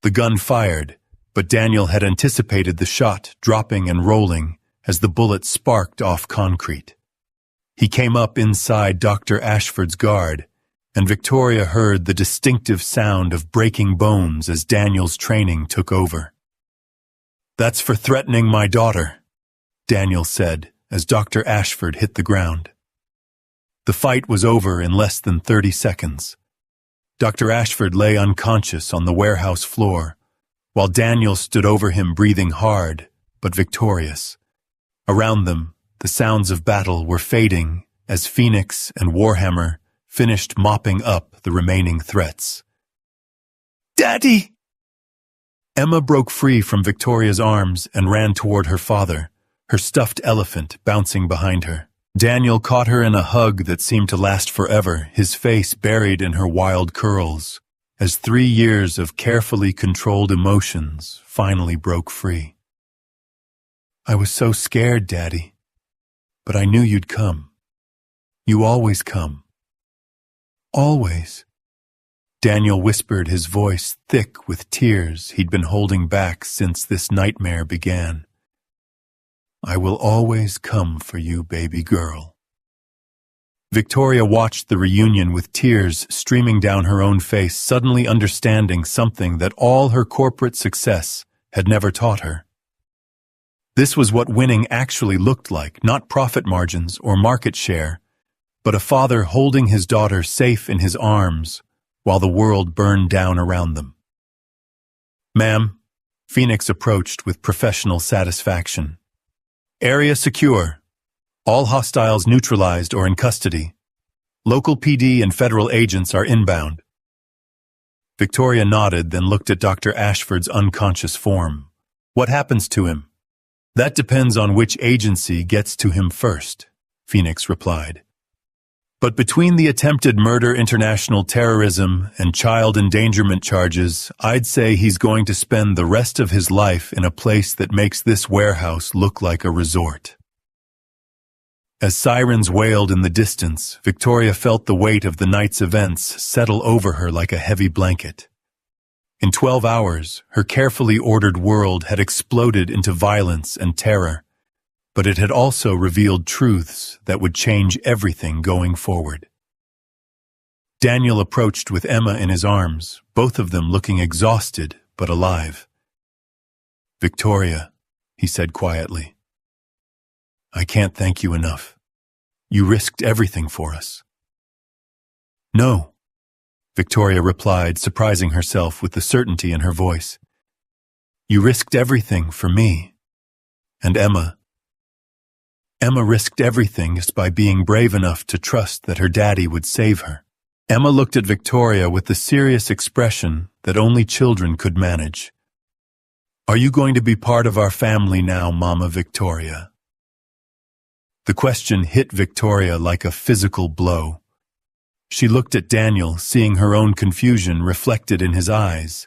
The gun fired, but Daniel had anticipated the shot, dropping and rolling as the bullet sparked off concrete. He came up inside Dr. Ashford's guard, and Victoria heard the distinctive sound of breaking bones as Daniel's training took over. "That's for threatening my daughter," Daniel said as Dr. Ashford hit the ground. The fight was over in less than 30 seconds. Dr. Ashford lay unconscious on the warehouse floor, while Daniel stood over him breathing hard, but victorious. Around them, the sounds of battle were fading as Phoenix and Warhammer finished mopping up the remaining threats. "Daddy!" Emma broke free from Victoria's arms and ran toward her father, her stuffed elephant bouncing behind her. Daniel caught her in a hug that seemed to last forever, his face buried in her wild curls, as 3 years of carefully controlled emotions finally broke free. "I was so scared, Daddy, but I knew you'd come. You always come. Always." Daniel whispered, his voice thick with tears he'd been holding back since this nightmare began. "I will always come for you, baby girl." Victoria watched the reunion with tears streaming down her own face, suddenly understanding something that all her corporate success had never taught her. This was what winning actually looked like, not profit margins or market share, but a father holding his daughter safe in his arms while the world burned down around them. "Ma'am," Phoenix approached with professional satisfaction. "Area secure. All hostiles neutralized or in custody. Local PD and federal agents are inbound." Victoria nodded, then looked at Dr. Ashford's unconscious form. "What happens to him?" "That depends on which agency gets to him first," Phoenix replied. "But between the attempted murder, international terrorism, and child endangerment charges, I'd say he's going to spend the rest of his life in a place that makes this warehouse look like a resort." As sirens wailed in the distance, Victoria felt the weight of the night's events settle over her like a heavy blanket. In 12 hours, her carefully ordered world had exploded into violence and terror, but it had also revealed truths that would change everything going forward. Daniel approached with Emma in his arms, both of them looking exhausted but alive. "Victoria," he said quietly, "I can't thank you enough. You risked everything for us." "No," Victoria replied, surprising herself with the certainty in her voice. "You risked everything for me. And Emma risked everything just by being brave enough to trust that her daddy would save her." Emma looked at Victoria with the serious expression that only children could manage. "Are you going to be part of our family now, Mama Victoria?" The question hit Victoria like a physical blow. She looked at Daniel, seeing her own confusion reflected in his eyes,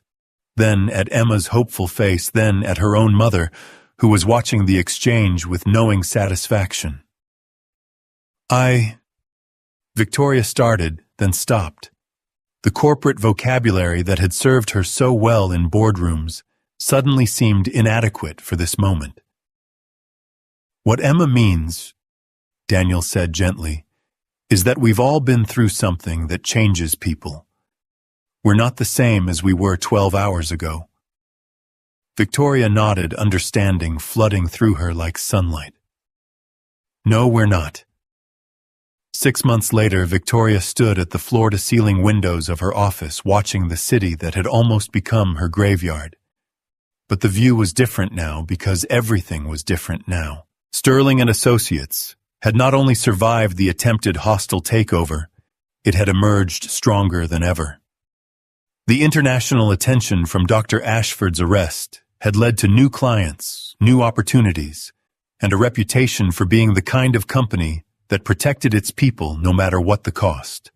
then at Emma's hopeful face, then at her own mother, who was watching the exchange with knowing satisfaction. Victoria started, then stopped. The corporate vocabulary that had served her so well in boardrooms suddenly seemed inadequate for this moment. "What Emma means," Daniel said gently, "is that we've all been through something that changes people. We're not the same as we were 12 hours ago." Victoria nodded, understanding flooding through her like sunlight. "No, we're not." 6 months later, Victoria stood at the floor-to-ceiling windows of her office, watching the city that had almost become her graveyard. But the view was different now because everything was different now. Sterling and Associates had not only survived the attempted hostile takeover, it had emerged stronger than ever. The international attention from Dr. Ashford's arrest had led to new clients, new opportunities, and a reputation for being the kind of company that protected its people no matter what the cost.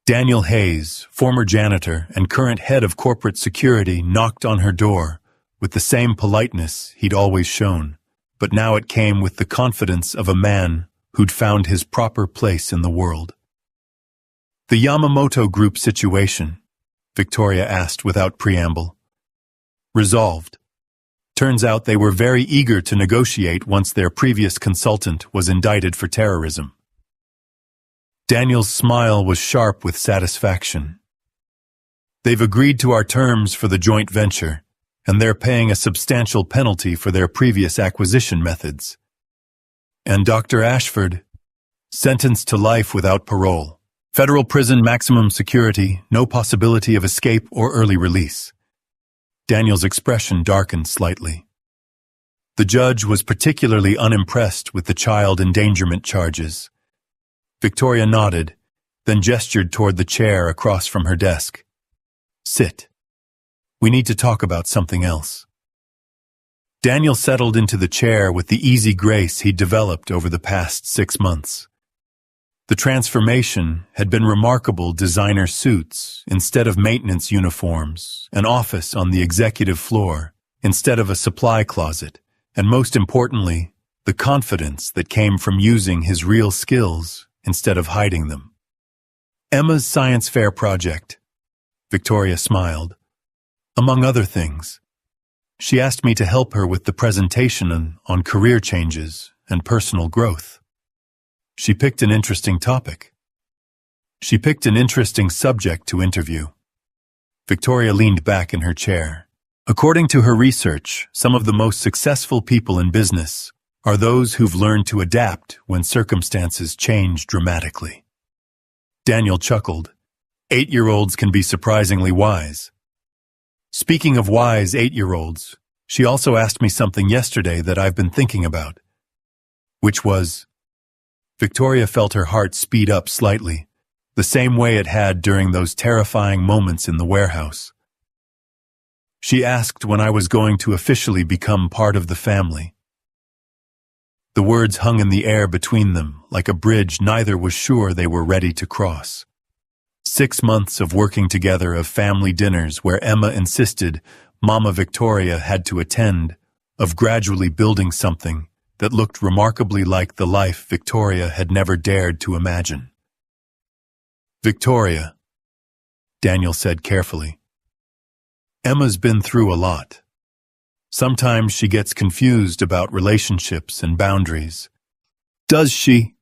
Daniel Hayes, former janitor and current head of corporate security, knocked on her door with the same politeness he'd always shown, but now it came with the confidence of a man who'd found his proper place in the world. "The Yamamoto Group situation?" Victoria asked without preamble. "Resolved. Turns out they were very eager to negotiate once their previous consultant was indicted for terrorism." Daniel's smile was sharp with satisfaction. "They've agreed to our terms for the joint venture, and they're paying a substantial penalty for their previous acquisition methods. And Dr. Ashford, sentenced to life without parole. Federal prison, maximum security, no possibility of escape or early release. Daniel's expression darkened slightly. The judge was particularly unimpressed with the child endangerment charges. Victoria nodded, then gestured toward the chair across from her desk. Sit. We need to talk about something else. Daniel settled into the chair with the easy grace he'd developed over the past 6 months. The transformation had been remarkable: designer suits instead of maintenance uniforms, an office on the executive floor instead of a supply closet, and most importantly, the confidence that came from using his real skills instead of hiding them. Emma's science fair project. Victoria smiled. Among other things, she asked me to help her with the presentation on career changes and personal growth. She picked an interesting topic. She picked an interesting subject to interview. Victoria leaned back in her chair. According to her research, some of the most successful people in business are those who've learned to adapt when circumstances change dramatically. Daniel chuckled. 8-year-olds can be surprisingly wise. Speaking of wise 8-year-olds, she also asked me something yesterday that I've been thinking about. Which was... Victoria felt her heart speed up slightly, the same way it had during those terrifying moments in the warehouse. She asked when I was going to officially become part of the family. The words hung in the air between them, like a bridge neither was sure they were ready to cross. 6 months of working together, of family dinners where Emma insisted Mama Victoria had to attend, of gradually building something that looked remarkably like the life Victoria had never dared to imagine. Victoria, Daniel said carefully, Emma's been through a lot. Sometimes she gets confused about relationships and boundaries. Does she?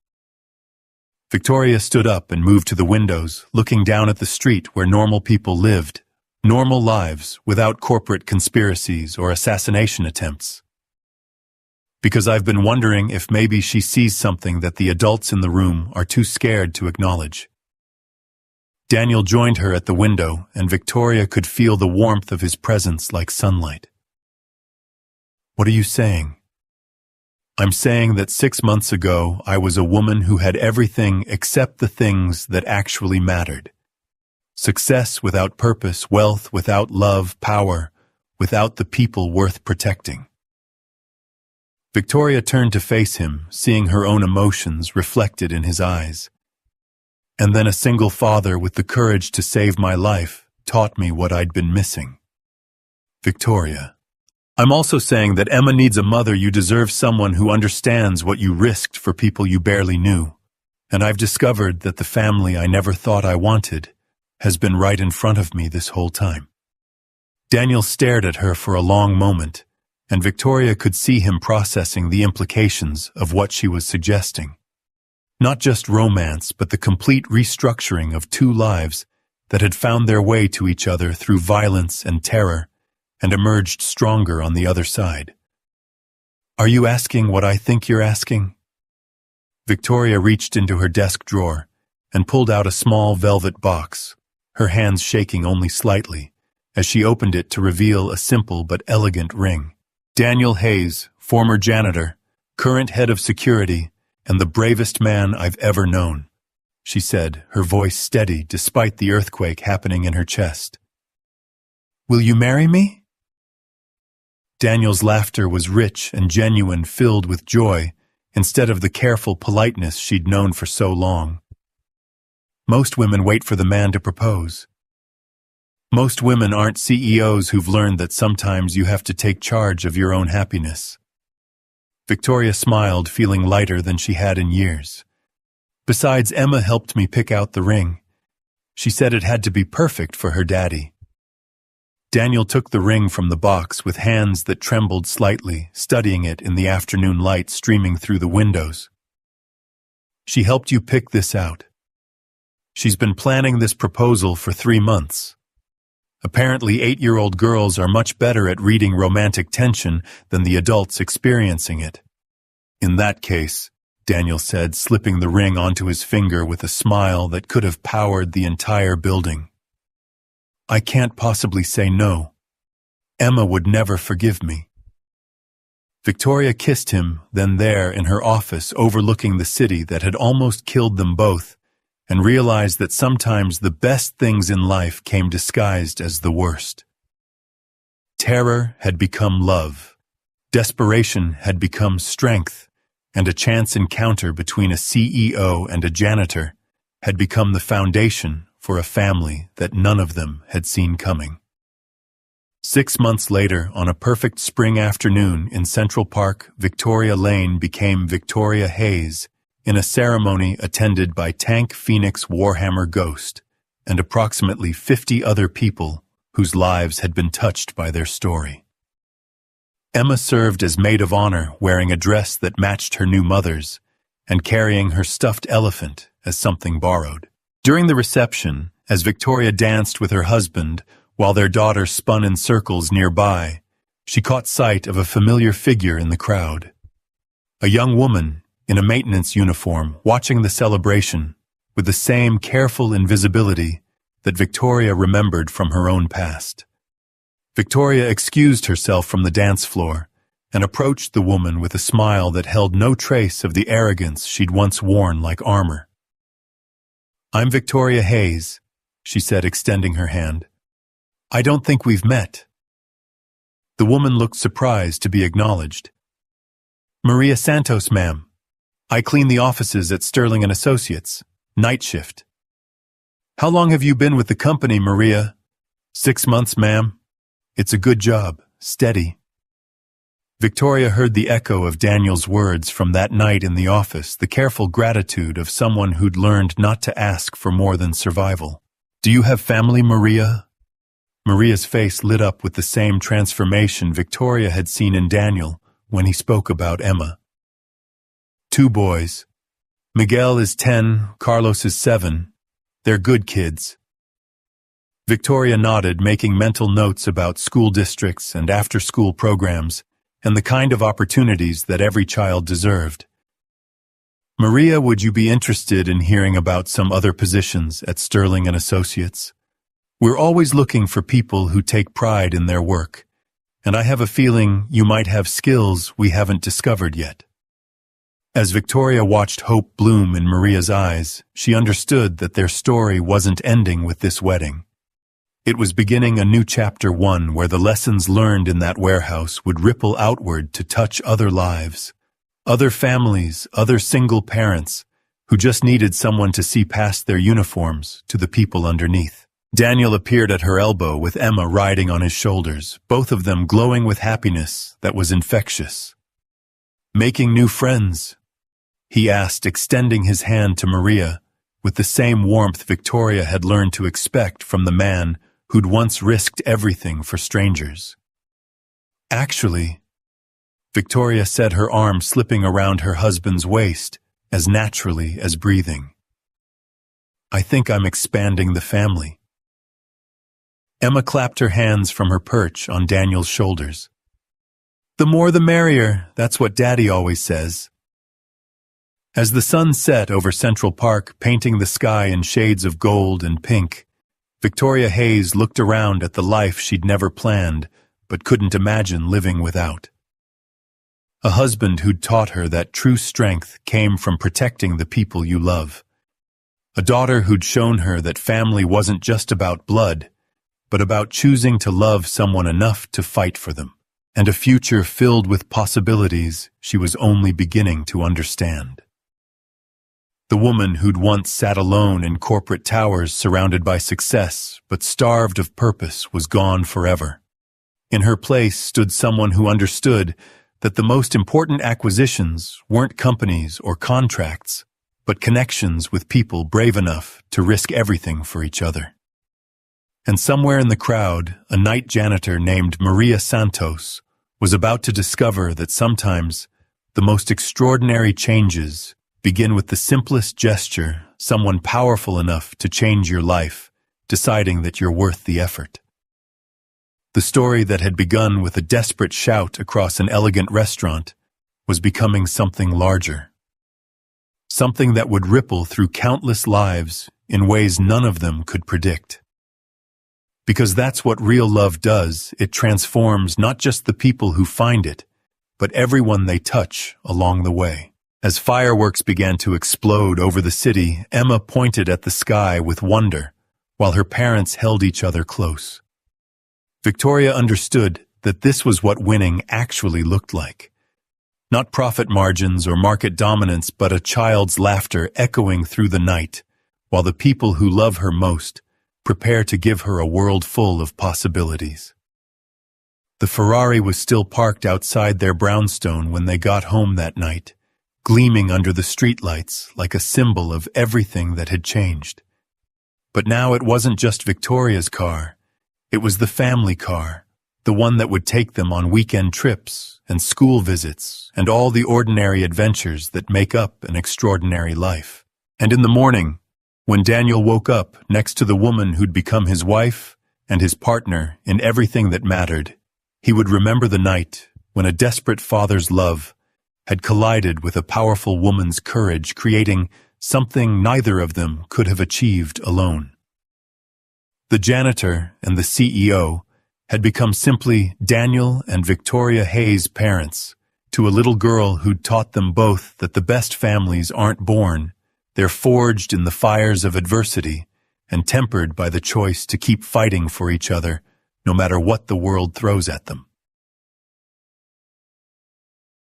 Victoria stood up and moved to the windows, looking down at the street where normal people lived, normal lives without corporate conspiracies or assassination attempts. Because I've been wondering if maybe she sees something that the adults in the room are too scared to acknowledge. Daniel joined her at the window, and Victoria could feel the warmth of his presence like sunlight. What are you saying? I'm saying that 6 months ago I was a woman who had everything except the things that actually mattered. Success without purpose, wealth without love, power without the people worth protecting. Victoria turned to face him, seeing her own emotions reflected in his eyes. And then a single father with the courage to save my life taught me what I'd been missing. Victoria, I'm also saying that Emma needs a mother. You deserve someone who understands what you risked for people you barely knew. And I've discovered that the family I never thought I wanted has been right in front of me this whole time. Daniel stared at her for a long moment, and Victoria could see him processing the implications of what she was suggesting. Not just romance, but the complete restructuring of 2 lives that had found their way to each other through violence and terror, and emerged stronger on the other side. Are you asking what I think you're asking? Victoria reached into her desk drawer and pulled out a small velvet box, her hands shaking only slightly, as she opened it to reveal a simple but elegant ring. Daniel Hayes, former janitor, current head of security, and the bravest man I've ever known, she said, her voice steady despite the earthquake happening in her chest. Will you marry me? Daniel's laughter was rich and genuine, filled with joy, instead of the careful politeness she'd known for so long. Most women wait for the man to propose. Most women aren't CEOs who've learned that sometimes you have to take charge of your own happiness. Victoria smiled, feeling lighter than she had in years. Besides, Emma helped me pick out the ring. She said it had to be perfect for her daddy. Daniel took the ring from the box with hands that trembled slightly, studying it in the afternoon light streaming through the windows. She helped you pick this out. She's been planning this proposal for 3 months. Apparently, 8-year-old girls are much better at reading romantic tension than the adults experiencing it. In that case, Daniel said, slipping the ring onto his finger with a smile that could have powered the entire building. I can't possibly say no. Emma would never forgive me. Victoria kissed him, then there in her office overlooking the city that had almost killed them both, and realized that sometimes the best things in life came disguised as the worst. Terror had become love, desperation had become strength, and a chance encounter between a CEO and a janitor had become the foundation for a family that none of them had seen coming. 6 months later, on a perfect spring afternoon in Central Park, Victoria Lane became Victoria Hayes in a ceremony attended by Tank Phoenix Warhammer Ghost and approximately 50 other people whose lives had been touched by their story. Emma served as maid of honor, wearing a dress that matched her new mother's and carrying her stuffed elephant as something borrowed. During the reception, as Victoria danced with her husband while their daughter spun in circles nearby, she caught sight of a familiar figure in the crowd. A young woman in a maintenance uniform watching the celebration with the same careful invisibility that Victoria remembered from her own past. Victoria excused herself from the dance floor and approached the woman with a smile that held no trace of the arrogance she'd once worn like armor. "I'm Victoria Hayes," she said, extending her hand. "I don't think we've met." The woman looked surprised to be acknowledged. "Maria Santos, ma'am. I clean the offices at Sterling & Associates, night shift." "How long have you been with the company, Maria?" "6 months, ma'am. It's a good job, steady." Victoria heard the echo of Daniel's words from that night in the office, the careful gratitude of someone who'd learned not to ask for more than survival. "Do you have family, Maria?" Maria's face lit up with the same transformation Victoria had seen in Daniel when he spoke about Emma. "2 boys. Miguel is 10, Carlos is 7. They're good kids." Victoria nodded, making mental notes about school districts and after-school programs and the kind of opportunities that every child deserved. "Maria, would you be interested in hearing about some other positions at Sterling & Associates? We're always looking for people who take pride in their work, and I have a feeling you might have skills we haven't discovered yet." As Victoria watched hope bloom in Maria's eyes, she understood that their story wasn't ending with this wedding. It was beginning a new chapter 1 where the lessons learned in that warehouse would ripple outward to touch other lives, other families, other single parents who just needed someone to see past their uniforms to the people underneath. Daniel appeared at her elbow with Emma riding on his shoulders, both of them glowing with happiness that was infectious. "Making new friends?" he asked, extending his hand to Maria with the same warmth Victoria had learned to expect from the man who'd once risked everything for strangers. "Actually," Victoria said, her arm slipping around her husband's waist as naturally as breathing. "I think I'm expanding the family." Emma clapped her hands from her perch on Daniel's shoulders. "The more the merrier, that's what Daddy always says." As the sun set over Central Park, painting the sky in shades of gold and pink, Victoria Hayes looked around at the life she'd never planned but couldn't imagine living without. A husband who'd taught her that true strength came from protecting the people you love. A daughter who'd shown her that family wasn't just about blood, but about choosing to love someone enough to fight for them, and a future filled with possibilities she was only beginning to understand. The woman who'd once sat alone in corporate towers surrounded by success but starved of purpose was gone forever. In her place stood someone who understood that the most important acquisitions weren't companies or contracts, but connections with people brave enough to risk everything for each other. And somewhere in the crowd, a night janitor named Maria Santos was about to discover that sometimes the most extraordinary changes begin with the simplest gesture, someone powerful enough to change your life, deciding that you're worth the effort. The story that had begun with a desperate shout across an elegant restaurant was becoming something larger. Something that would ripple through countless lives in ways none of them could predict. Because that's what real love does. It transforms not just the people who find it, but everyone they touch along the way. As fireworks began to explode over the city, Emma pointed at the sky with wonder, while her parents held each other close. Victoria understood that this was what winning actually looked like. Not profit margins or market dominance, but a child's laughter echoing through the night, while the people who love her most prepare to give her a world full of possibilities. The Ferrari was still parked outside their brownstone when they got home that night, gleaming under the streetlights like a symbol of everything that had changed. But now it wasn't just Victoria's car. It was the family car, the one that would take them on weekend trips and school visits and all the ordinary adventures that make up an extraordinary life. And in the morning, when Daniel woke up next to the woman who'd become his wife and his partner in everything that mattered, he would remember the night when a desperate father's love had collided with a powerful woman's courage, creating something neither of them could have achieved alone. The janitor and the CEO had become simply Daniel and Victoria Hayes' parents to a little girl who'd taught them both that the best families aren't born. They're forged in the fires of adversity and tempered by the choice to keep fighting for each other, no matter what the world throws at them.